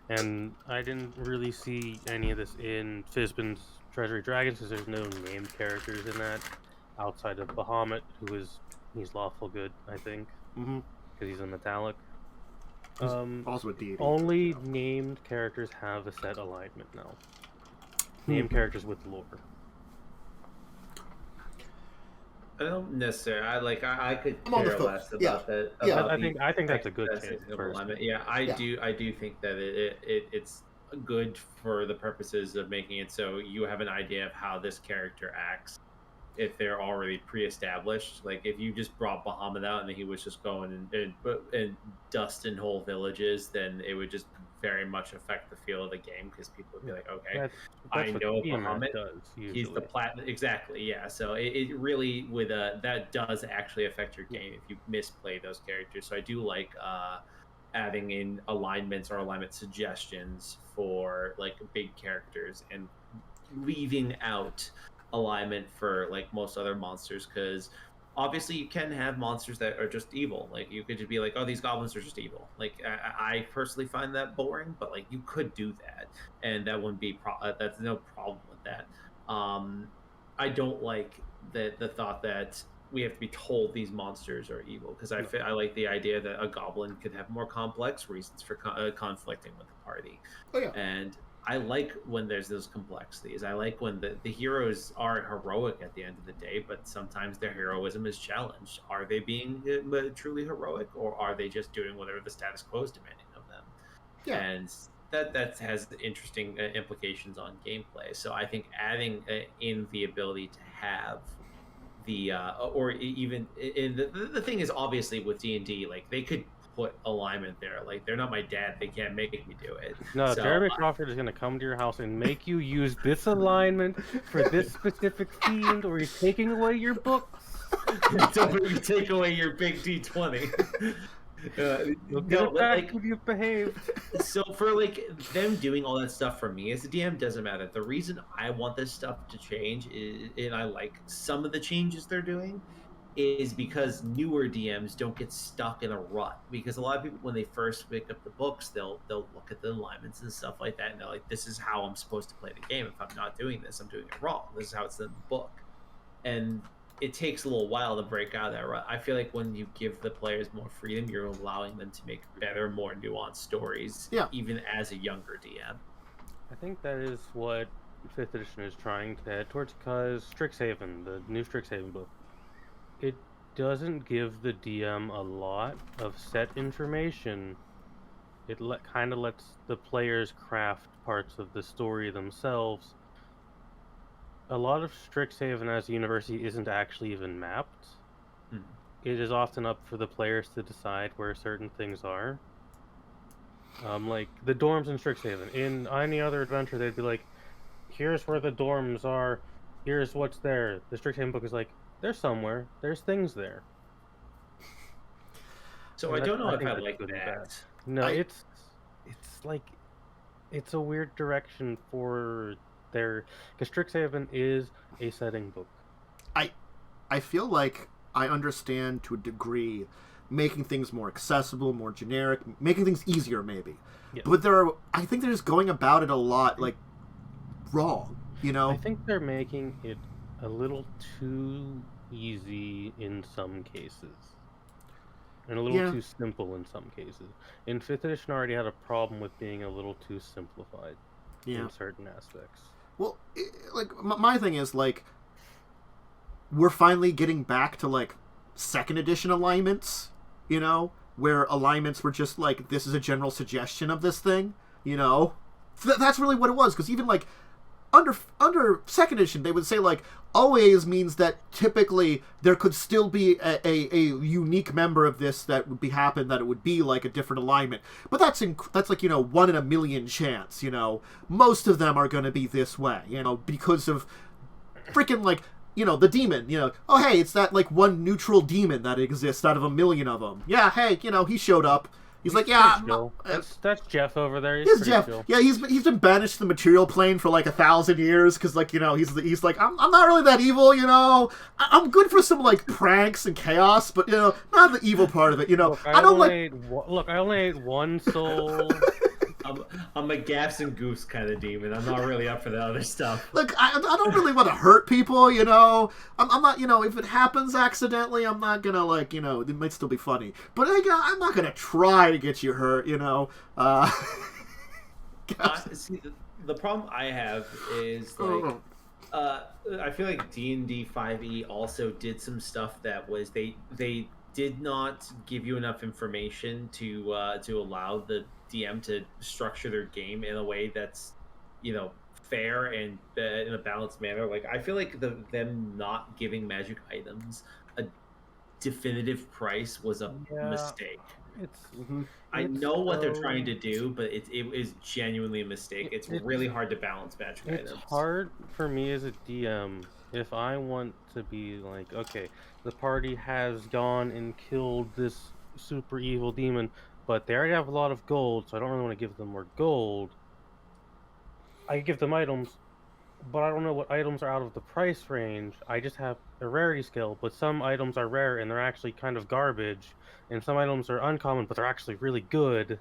and I didn't really see any of this in Fizban's Treasury Dragons because there's no named characters in that outside of Bahamut, he's lawful good, I think, because he's a metallic. Also a deity. Only named characters have a set alignment now. Named characters with lore. I don't necessarily. I could care less about that. I think that's a good change. Yeah, I do think that it's good for the purposes of making it so you have an idea of how this character acts if they're already pre-established. Like if you just brought Bahamut out and he was just going and dust in whole villages, then it would just very much affect the feel of the game because people would be like, okay, that's I know Bahamut does. He's the platinum, exactly. Yeah, so it really that does actually affect your game if you misplay those characters. So I do like adding in alignments or alignment suggestions for like big characters and leaving out alignment for like most other monsters, because obviously you can have monsters that are just evil. Like you could just be like, oh, these goblins are just evil. Like I personally find that boring, but like you could do that and that wouldn't be that's no problem with that. I don't like the thought that we have to be told these monsters are evil, because I like the idea that a goblin could have more complex reasons for conflicting with the party. Oh yeah. And I like when there's those complexities. I like when the heroes are heroic at the end of the day, but sometimes their heroism is challenged. Are they being truly heroic, or are they just doing whatever the status quo is demanding of them? Yeah. And that has interesting implications on gameplay. So I think adding in the ability to have the or even the thing is, obviously with D&D, like they could put alignment there. Like they're not my dad, they can't make me do it. No, so, Jeremy Crawford is going to come to your house and make you use this alignment for this specific fiend, or he's taking away your books. Don't you take away your big D20. You'll get it back if you've behaved. So for like them doing all that stuff for me as a DM doesn't matter. The reason I want this stuff to change is, and I like some of the changes they're doing, is because newer DMs don't get stuck in a rut. Because a lot of people, when they first pick up the books, they'll look at the alignments and stuff like that, and they're like, this is how I'm supposed to play the game. If I'm not doing this, I'm doing it wrong. This is how it's in the book. And it takes a little while to break out of that rut. I feel like when you give the players more freedom, you're allowing them to make better, more nuanced stories, even as a younger DM. I think that is what 5th edition is trying to head towards, because Strixhaven, the new Strixhaven book, it doesn't give the DM a lot of set information. It kind of lets the players craft parts of the story themselves. A lot of Strixhaven as a university isn't actually even mapped. It is often up for the players to decide where certain things are. Like the dorms in Strixhaven. In any other adventure, they'd be like, here's where the dorms are, here's what's there. The Strixhaven book is like, they're somewhere, there's things there. So I don't know if I like that. No, it's like, it's a weird direction for their, because Strixhaven is a setting book. I feel like I understand to a degree making things more accessible, more generic, making things easier maybe. Yeah. But I think they're just going about it a lot like wrong, you know? I think they're making it a little too easy in some cases. And a little too simple in some cases. In 5th edition already had a problem with being a little too simplified in certain aspects. Well, like, my thing is, like, we're finally getting back to, like, 2nd edition alignments, you know? Where alignments were just, like, this is a general suggestion of this thing, you know? That's really what it was, because even, like, under 2nd edition, they would say, like, always means that typically there could still be a unique member of this that would happen, that it would be like a different alignment. But that's like, you know, 1 in a million chance, you know. Most of them are going to be this way, you know, because of freaking, like, you know, the demon, you know. Oh, hey, it's that, like, one neutral demon that exists out of a million of them. Yeah, hey, you know, he showed up. He's like, yeah, that's Jeff over there. He's Jeff. Chill. Yeah, he's been banished to the material plane for like 1,000 years because, like, you know, he's like, I'm not really that evil, you know. I'm good for some like pranks and chaos, but you know, not the evil part of it. You know, I only ate one soul. I'm a gaffs and goofs kind of demon. I'm not really up for the other stuff. Look, I don't really want to hurt people, you know. I'm not, you know, if it happens accidentally, I'm not gonna, like, you know, it might still be funny. But I'm not gonna try to get you hurt, you know. See, the problem I have is, like, I feel like D&D 5e also did some stuff that was, they did not give you enough information to allow the DM to structure their game in a way that's, you know, fair and in a balanced manner. Like, I feel like them not giving magic items a definitive price was a mistake. I know what they're trying to do, but it is genuinely a mistake. It's really hard to balance magic items. It's hard for me as a DM if I want to be like, okay, the party has gone and killed this super evil demon, but they already have a lot of gold, so I don't really want to give them more gold. I give them items, but I don't know what items are out of the price range. I just have a rarity scale, but some items are rare and they're actually kind of garbage, and some items are uncommon, but they're actually really good.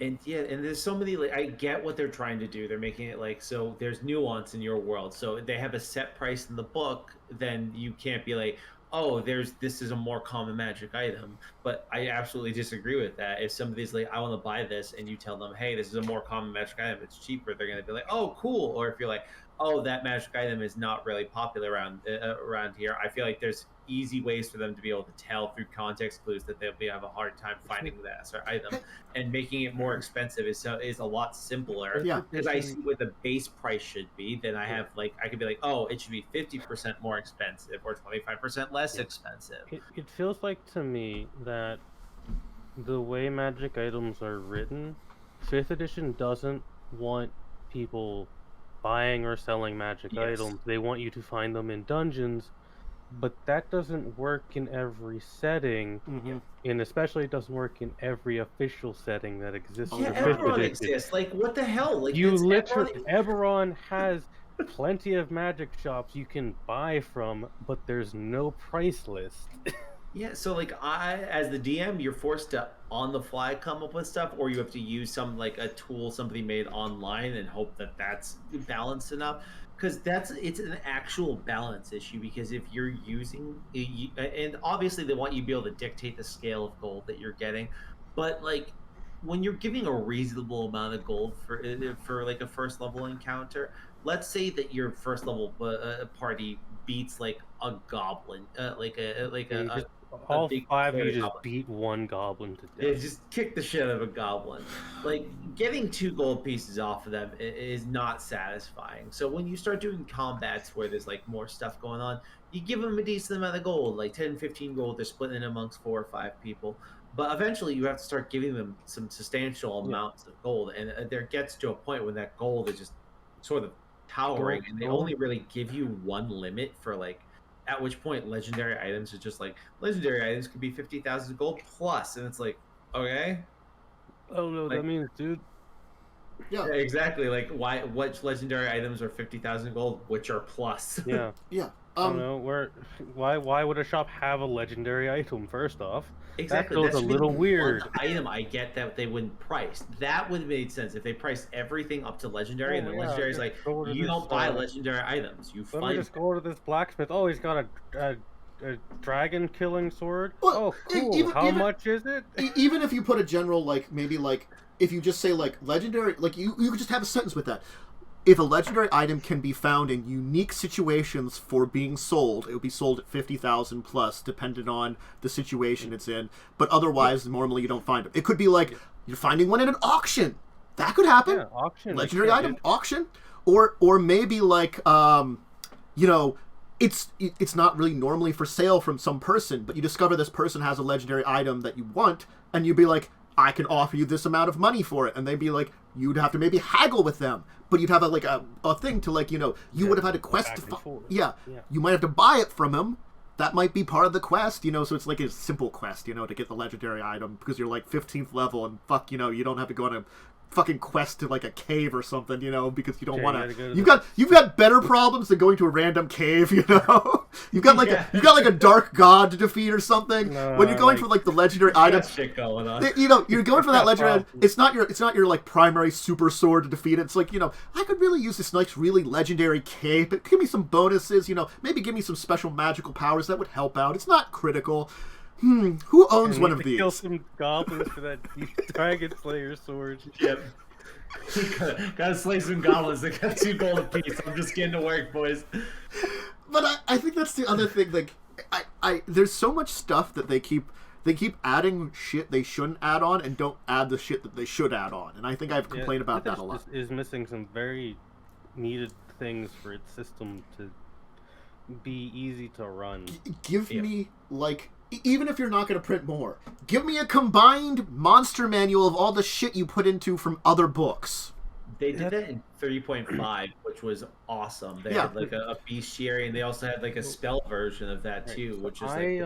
And yeah, and there's so many, like, I get what they're trying to do. They're making it like, so there's nuance in your world. So they have a set price in the book, then you can't be like, oh, this is a more common magic item. But I absolutely disagree with that. If somebody's like, I want to buy this, and you tell them, hey, this is a more common magic item, it's cheaper, they're going to be like, oh, cool. Or if you're like, oh, that magic item is not really popular around here, I feel like there's easy ways for them to be able to tell through context clues that they'll have a hard time finding that certain item, and making it more expensive is a lot simpler. Yeah, because I see what the base price should be. Then I have, like, I could be like, oh, it should be 50% more expensive or 25% less expensive. It feels like to me that the way magic items are written, 5th edition doesn't want people buying or selling magic items. They want you to find them in dungeons, but that doesn't work in every setting, and especially it doesn't work in every official setting that exists. Yeah, Eberron exists. Like, what the hell? Like, you literally, Eberron has plenty of magic shops you can buy from, but there's no price list. Yeah, so, like, as the DM, you're forced to on the fly come up with stuff, or you have to use a tool somebody made online and hope that that's balanced enough. Because it's an actual balance issue. Because if you're using, and obviously they want you to be able to dictate the scale of gold that you're getting, but, like, when you're giving a reasonable amount of gold for like a first level encounter, let's say that your first level party beats like a goblin, all five of you just beat one goblin to death. Yeah, just kick the shit out of a goblin. Like, getting 2 gold pieces off of them is not satisfying. So when you start doing combats where there's, like, more stuff going on, you give them a decent amount of gold, like 10, 15 gold. They're splitting it amongst 4 or 5 people. But eventually you have to start giving them some substantial amounts of gold. And there gets to a point when that gold is just sort of towering. And they only really give you one limit for, like, at which point legendary items are just like, legendary items could be 50,000 gold plus, and it's like, okay. Oh no, like, that means, dude. Yeah, exactly. Like, which legendary items are 50,000 gold, which are plus? Yeah, yeah. I don't know why would a shop have a legendary item? First off, exactly. That feels a little weird. Item, I get that they wouldn't price. That would have made sense if they priced everything up to legendary, and the legendary is like, you don't buy legendary items. You let find. me just go to this blacksmith. Oh, he's got a dragon killing sword. Well, oh, cool. How much is it? Even if you put a general, like, maybe, like, if you just say, like, legendary, like, you could just have a sentence with that. If a legendary item can be found in unique situations for being sold, it would be sold at 50,000 plus, depending on the situation it's in. But otherwise, normally you don't find them. It could be like you're finding one at an auction. That could happen. Yeah, auction. Legendary item, auction, or maybe like you know, it's not really normally for sale from some person, but you discover this person has a legendary item that you want, and you'd be like, I can offer you this amount of money for it, and they'd be like, you'd have to maybe haggle with them, but you'd have a thing to, like, you know, you would have had a quest to you might have to buy it from him, that might be part of the quest, you know, so it's like a simple quest, you know, to get the legendary item, because you're like 15th level, and fuck, you know, you don't have to go on a fucking quest to like a cave or something, you know, because you don't want to. You've got better problems than going to a random cave, you know. You've got like a dark god to defeat or something. No, when you're going for like the legendary item, shit going on. You know, you're going for that legendary. It's not your like primary super sword to defeat it. It's like, you know, I could really use this nice, really legendary cape. Give me some bonuses, you know, maybe give me some special magical powers that would help out. It's not critical. Who owns one of these? Kill some goblins for that Dragon Slayer sword. Yep. Gotta slay some goblins. They got 2 gold apiece. I'm just getting to work, boys. But I think that's the other thing. Like, there's so much stuff that they keep adding shit they shouldn't add on, and don't add the shit that they should add on. And I think I've complained about that a lot. Is missing some very needed things for its system to be easy to run. Give me like. Even if you're not going to print more, give me a combined monster manual of all the shit you put into from other books. They did that in 3.5, which was awesome. They had like a bestiary, and they also had like a spell version of that too, which is like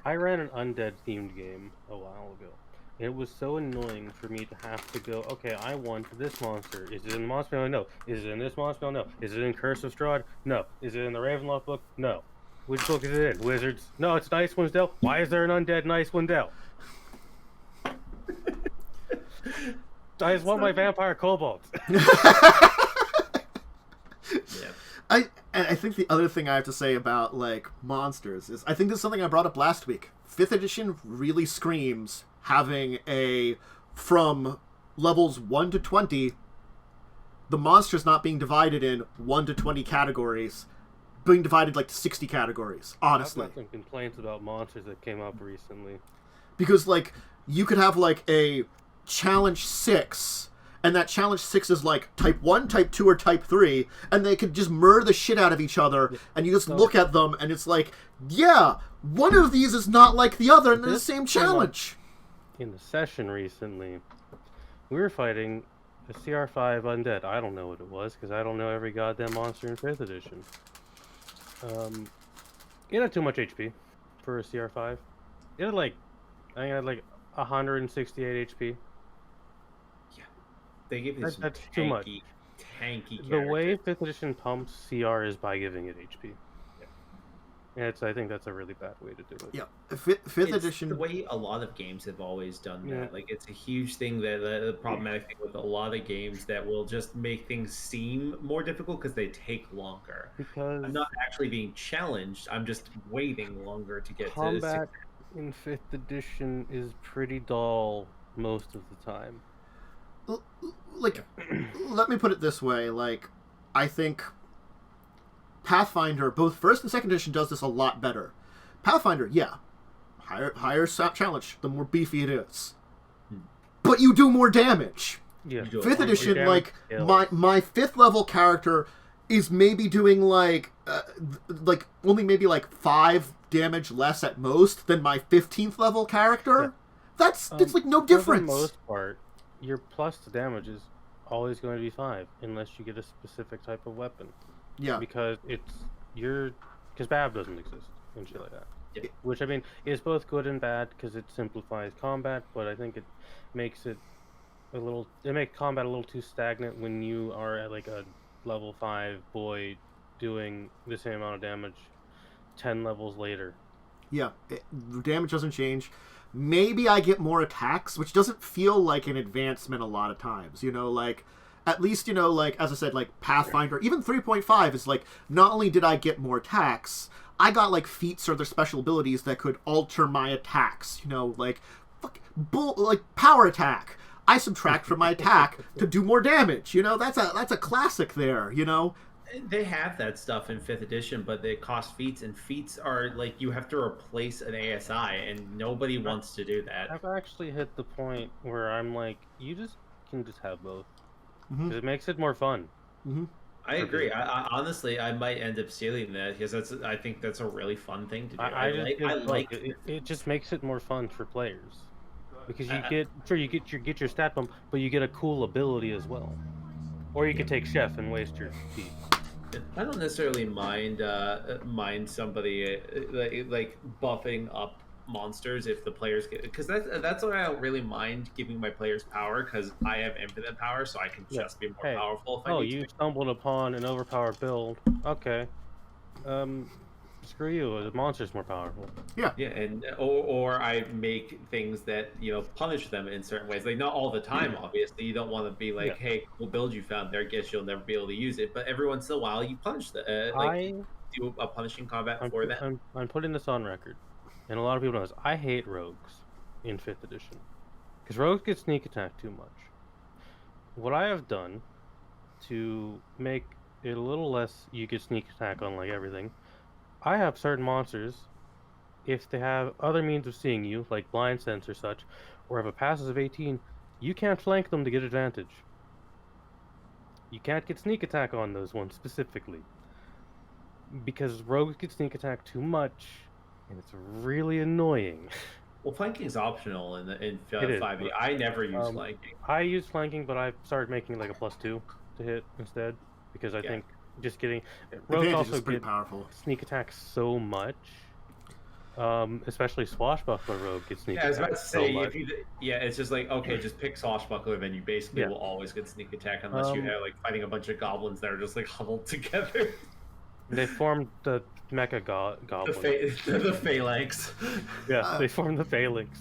I ran an undead themed game a while ago. It was so annoying for me to have to go, okay, I want this monster. Is it in the monster manual? No. Is it in this monster manual? No. Is it in Curse of Strahd? No. Is it in the Ravenloft book? No. Which book is it in? Wizards? No, it's Icewind Dale. Why is there an undead in Icewind Dale? I just want my vampire kobolds. I think the other thing I have to say about like monsters is, I think this is something I brought up last week. 5th edition really screams having from levels 1 to 20, the monsters not being divided in 1 to 20 categories, being divided like to 60 categories, honestly. I've got some complaints about monsters that came up recently. Because, like, you could have, like, a Challenge 6, and that Challenge 6 is, like, Type 1, Type 2, or Type 3, and they could just murder the shit out of each other, and you just look at them, and it's like, yeah, one of these is not like the other, and they're the same challenge. In the session recently, we were fighting a CR5 undead. I don't know what it was, because I don't know every goddamn monster in 5th edition. It had too much HP for a CR5. It had like, I think it had like 168 HP. Yeah, they give you some that's tanky, too much. Tanky. The way 5th edition pumps CR is by giving it HP. Yeah, I think that's a really bad way to do it. Yeah, 5th edition. The way a lot of games have always done that. Like, it's a huge thing that the problematic thing with a lot of games that will just make things seem more difficult because they take longer. Because I'm not actually being challenged. I'm just waiting longer to get combat in 5th edition is pretty dull most of the time. Like, let me put it this way. Like, I think Pathfinder, both 1st and 2nd edition, does this a lot better. Pathfinder, yeah, higher challenge, the more beefy it is, but you do more damage. Yeah. 5th edition, like my 5th level character is maybe doing like only maybe like 5 damage less at most than my 15th level character. Yeah. It's like no difference. For the most part, your plus to damage is always going to be 5 unless you get a specific type of weapon. Yeah, because because BAB doesn't exist and shit like that. Yeah. Which, I mean, is both good and bad because it simplifies combat, but I think it makes combat a little too stagnant when you are at like a level 5 boy doing the same amount of damage 10 levels later. Yeah, the damage doesn't change. Maybe I get more attacks, which doesn't feel like an advancement a lot of times, you know, like. At least, you know, like, as I said, like, Pathfinder, even 3.5 is, like, not only did I get more attacks, I got, like, feats or their special abilities that could alter my attacks, you know, like, power attack. I subtract from my attack to do more damage, you know, that's a classic there, you know. They have that stuff in 5th edition, but they cost feats, and feats are, like, you have to replace an ASI, and nobody wants to do that. I've actually hit the point where I'm like, you can just have both. Because it makes it more fun. Mm-hmm. I agree. I honestly, I might end up stealing that because I think that's a really fun thing to do. I like it. It just makes it more fun for players because you get your stat bump, but you get a cool ability as well. Or you could take Chef and waste your feet. I don't necessarily mind somebody like buffing up monsters if the players get, because that's what I don't really mind, giving my players power, because I have infinite power, so I can Yeah. just be more Hey. powerful if I Oh, need you to. stumbled upon an overpowered build. Okay. Screw you. The monster's more powerful. Yeah. Yeah, and or I make things that punish them in certain ways. Like not all the time, obviously. You don't want to be like, Yeah. "Hey, cool build you found there. Guess you'll never be able to use it." But every once in a while, you punish the like I do a punishing combat I'm, for them. I'm putting this on record, and a lot of people know this. I hate rogues in 5th edition because rogues get sneak attack too much. What I have done to make it a little less you get sneak attack on like everything, I have certain monsters, if they have other means of seeing you, like blind sense or such, or have a passes of 18, you can't flank them to get advantage. You can't get sneak attack on those ones specifically. Because rogues get sneak attack too much, and it's really annoying. Well, flanking is optional in It is, 5e. but, I never use flanking. I use flanking, but I've started making like a +2 to hit instead, because I think just getting rogues Advantage also is pretty get powerful. sneak attack so much. Especially Swashbuckler rogue gets sneak Yeah, I was attack about to so say, much. it's just like, okay, just pick Swashbuckler, then you basically will always get sneak attack unless you have like fighting a bunch of goblins that are just like huddled together. They formed the mecha goblin. The phalanx. Yeah, they formed the phalanx.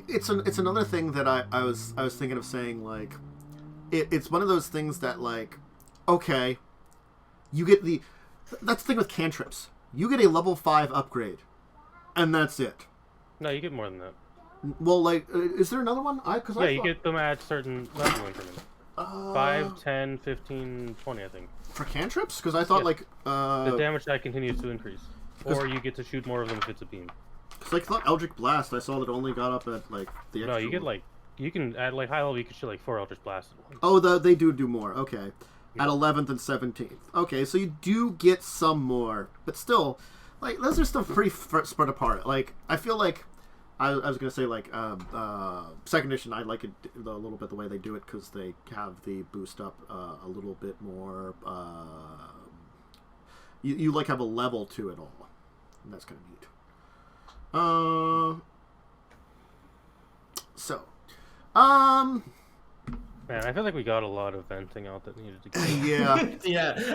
It's another thing that I was thinking of saying, like, it's one of those things that, like, okay, you get that's the thing with cantrips. You get a level 5 upgrade, and that's it. No, you get more than that. Well, like, is there another one? You get them at certain level increments. 5, 10, 15, 20, I think. For cantrips? Because I thought, like... the damage die continues to increase. Or you get to shoot more of them if it's a beam. Because I thought Eldritch Blast, I saw that only got up at, like, the extra... No, you get, like... You can, at, like, high level, you can shoot, like, 4 Eldritch Blasts at once. Oh, they do more. Okay. At 11th and 17th. Okay, so you do get some more. But still, like, those are still pretty spread apart. Like, I feel like... I was going to say, like, second edition, I like it a little bit the way they do it, because they have the boost up a little bit more... You like, have a level to it all. And that's kind of neat. Man, I feel like we got a lot of venting out that needed to go. Yeah.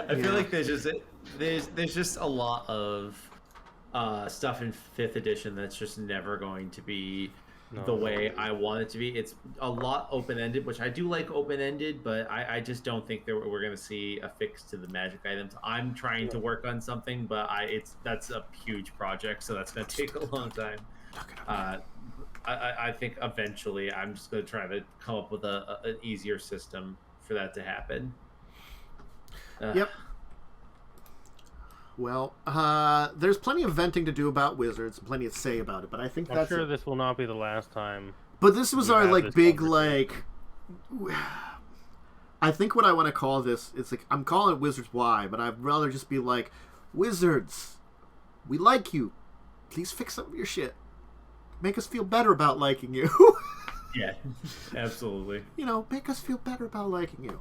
I feel like there's just a lot of stuff in 5th edition that's just never going to be the way I want it to be. It's a lot open-ended, which I do like open-ended, but I just don't think that we're going to see a fix to the magic items. I'm trying to work on something, but that's a huge project, so that's going to take a long time. I think eventually I'm just going to try to come up with an easier system for that to happen. Yep. Well, there's plenty of venting to do about wizards, plenty to say about it, but I think I'm sure this will not be the last time. But this was our, like, big, like... I think what I want to call this, it's like, I'm calling it Wizards Why, but I'd rather just be like, Wizards, we like you. Please fix some of your shit. Make us feel better about liking you. Yeah, absolutely. Make us feel better about liking you.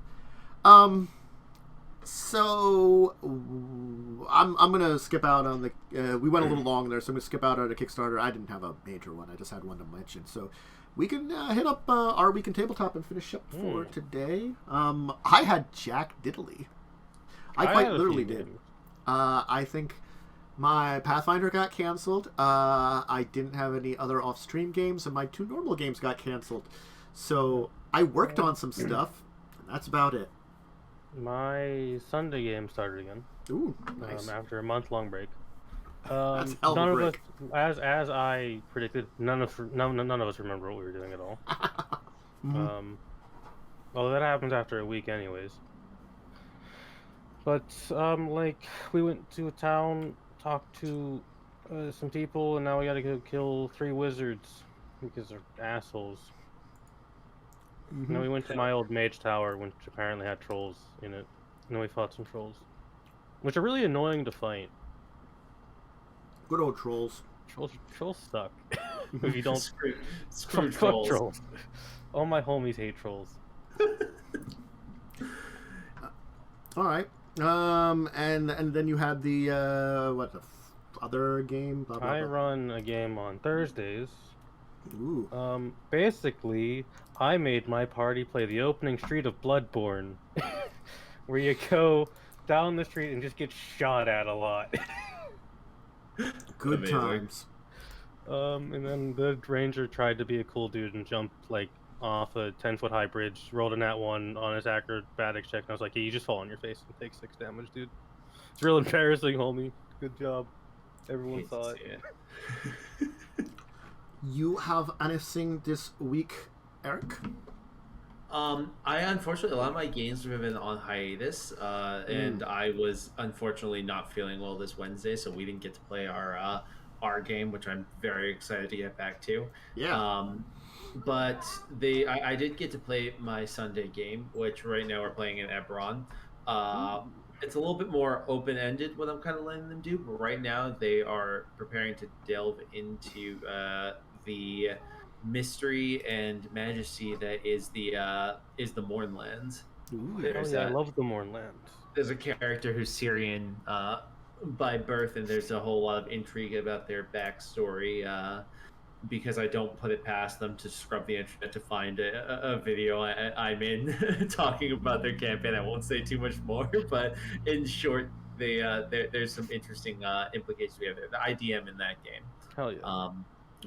So I'm gonna skip out on the. We went a little long there, so I'm gonna skip out on the Kickstarter. I didn't have a major one; I just had one to mention. So we can hit up our week in tabletop and finish up for today. I had Jack Diddley. I quite literally did. I think my Pathfinder got canceled. I didn't have any other off-stream games, and my 2 normal games got canceled. So I worked on some stuff, and that's about it. My Sunday game started again. Ooh, nice. After a month-long break. That's hell of a break. As I predicted, none of us remember what we were doing at all. Although that happens after a week, anyways. But we went to a town, talked to some people, and now we got to go kill 3 wizards because they're assholes. And then we went to my old mage tower, which apparently had trolls in it. And then we fought some trolls, which are really annoying to fight. Good old trolls. Trolls suck. If you don't screw trolls. All my homies hate trolls. All right. And then you had the other game. Blah, blah, I blah. run a game on Thursdays. Ooh. Basically, I made my party play the opening street of Bloodborne, where you go down the street and just get shot at a lot. Good Amazing. times. And then the ranger tried to be a cool dude and jumped like off a 10-foot high bridge, rolled a nat 1 on his acrobatics check, and I was like, "Yeah, you just fall on your face and take 6 damage, dude. It's real embarrassing, homie. Good job. Everyone Hate to saw it." see it. You have anything this week, Eric? I unfortunately, a lot of my games have been on hiatus, and I was unfortunately not feeling well this Wednesday, so we didn't get to play our game, which I'm very excited to get back to. Yeah. But I did get to play my Sunday game, which right now we're playing in Eberron. It's a little bit more open-ended what I'm kind of letting them do, but right now they are preparing to delve into the mystery and majesty that is the Mournlands. Ooh. I love the Mournlands. There's a character who's Syrian by birth, and there's a whole lot of intrigue about their backstory. Because I don't put it past them to scrub the internet to find a video I'm in talking about their campaign. I won't say too much more, but in short, there's some interesting implications we have there. The IDM in that game. Hell yeah.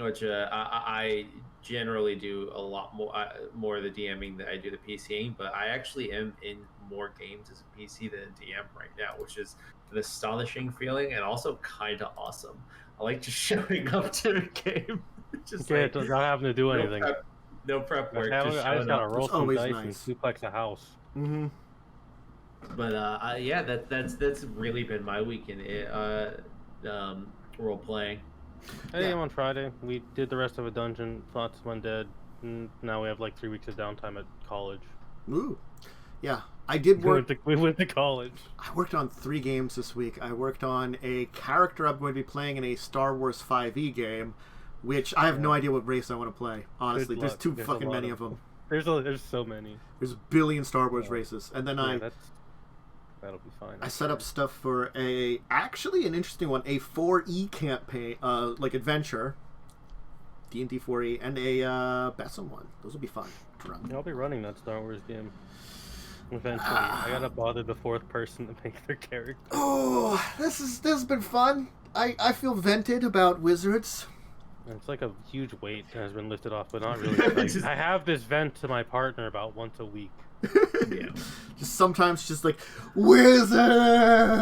Which I generally do a lot more of the DMing than I do the PCing, but I actually am in more games as a PC than a DM right now, which is an astonishing feeling and also kind of awesome. I like just showing up to a game. Just not having to do anything. No prep work. I just gotta roll some dice and nice. suplex a house. Mm-hmm. But yeah, that's really been my weekend. Role playing. I think on Friday we did the rest of a dungeon, fought some undead, and now we have like 3 weeks of downtime at college. Ooh. Yeah, I did work. We went to college. I worked on 3 games this week. I worked on a character I'm going to be playing in a Star Wars 5e game, which I have no idea what race I want to play. Honestly, there's too fucking many of them. There's so many. There's a billion Star Wars races, and then that'll be fine. I set up stuff for actually an interesting one, a 4e campaign, like adventure, D&D 4e, and a Bessem one. Those will be fun to run. Yeah, I'll be running that Star Wars game. Eventually, I gotta bother the 4th person to make their character. Oh, this has been fun. I feel vented about wizards. It's like a huge weight that has been lifted off, but not really. Like, I have this vent to my partner about once a week. Yeah. Just sometimes, just like wizards.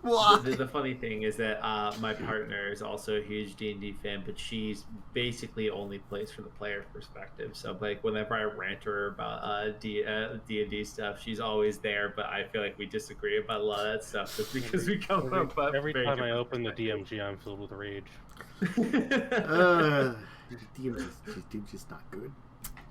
Why? The funny thing is that my partner is also a huge D&D fan, but she's basically only plays from the player perspective. So like whenever I rant her about D&D stuff, she's always there, but I feel like we disagree about a lot of that stuff just because we come from every time I open the DMG, I'm filled with rage. DMG's not good.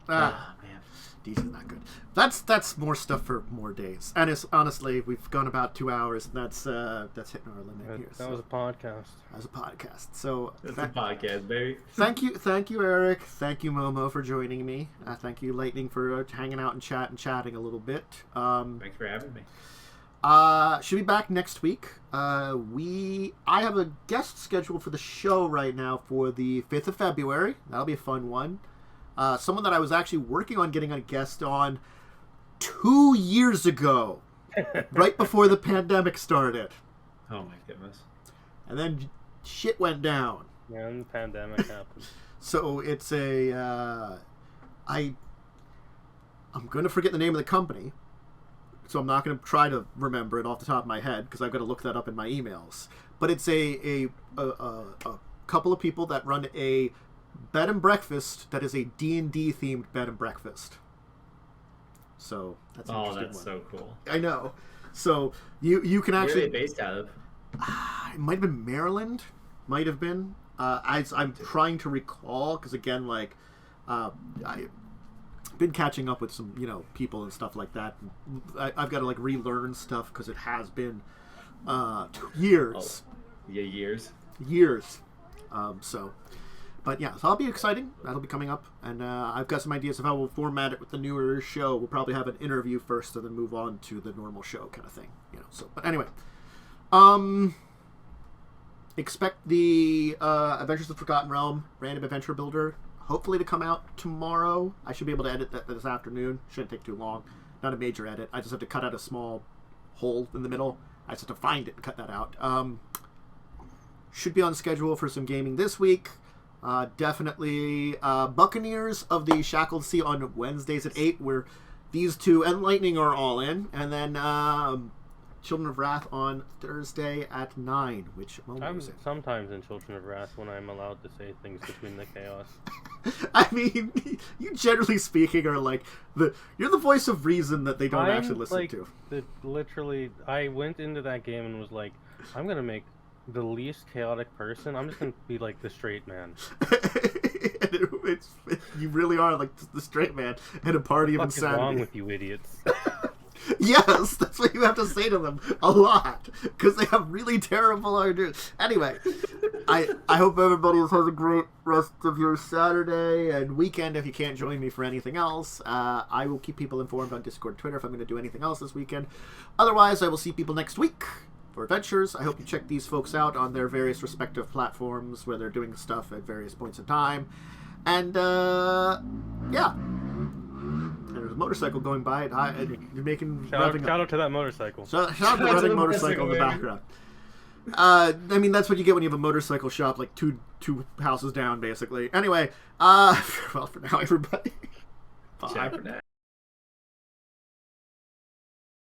Oh, man. DMG's not good. That's more stuff for more days. And it's honestly, we've gone about 2 hours, and that's hitting our limit here. That was a podcast. That was a podcast. So That's a podcast, baby. Thank you, Eric. Thank you, Momo, for joining me. Thank you, Lightning, for hanging out and chatting a little bit. Thanks for having me. Should be back next week. I have a guest scheduled for the show right now for the 5th of February. That'll be a fun one. Someone that I was actually working on getting a guest on 2 years ago, right before the pandemic started. Oh my goodness. And then shit went down. Yeah, and the pandemic happened. So it's I'm going to forget the name of the company. So I'm not going to try to remember it off the top of my head because I've got to look that up in my emails. But it's a couple of people that run a bed and breakfast that is a D&D themed bed and breakfast. So that's an interesting one. So cool. I know. So you can actually. Where are they based out of? It might have been Maryland. Might have been. I'm trying to recall because again, like, I've been catching up with some people and stuff like that. I've got to like relearn stuff because it has been years. Oh, yeah, years. Years. But yeah, so that'll be exciting. That'll be coming up, and I've got some ideas of how we'll format it with the newer show. We'll probably have an interview first, and then move on to the normal show kind of thing. So but anyway, expect the Adventures of the Forgotten Realm Random Adventure Builder hopefully to come out tomorrow. I should be able to edit that this afternoon. Shouldn't take too long. Not a major edit. I just have to cut out a small hole in the middle. I just have to find it and cut that out. Should be on schedule for some gaming this week. Definitely Buccaneers of the Shackled Sea on Wednesdays at 8, where these two and Lightning are all in. And then Children of Wrath on Thursday at 9, which I'm sometimes in Children of Wrath when I'm allowed to say things between the chaos. I mean, you generally speaking are like you're the voice of reason that they don't actually listen to. Literally, I went into that game and was like, I'm gonna make the least chaotic person. I'm just gonna be like the straight man. You really are like the straight man in a party of insanity. What's wrong with you idiots? Yes, that's what you have to say to them a lot, because they have really terrible ideas. Anyway, I hope everybody has a great rest of your Saturday and weekend. If you can't join me for anything else, I will keep people informed on Discord, Twitter if I'm going to do anything else this weekend. Otherwise, I will see people next week for adventures. I hope you check these folks out on their various respective platforms where they're doing stuff at various points in time. And, yeah. There's a motorcycle going by. You're making... Shout out to that motorcycle. Shout out to the running motorcycle in the background. I mean, that's what you get when you have a motorcycle shop like two houses down, basically. Anyway, well, for now, everybody. Bye. Ciao for now.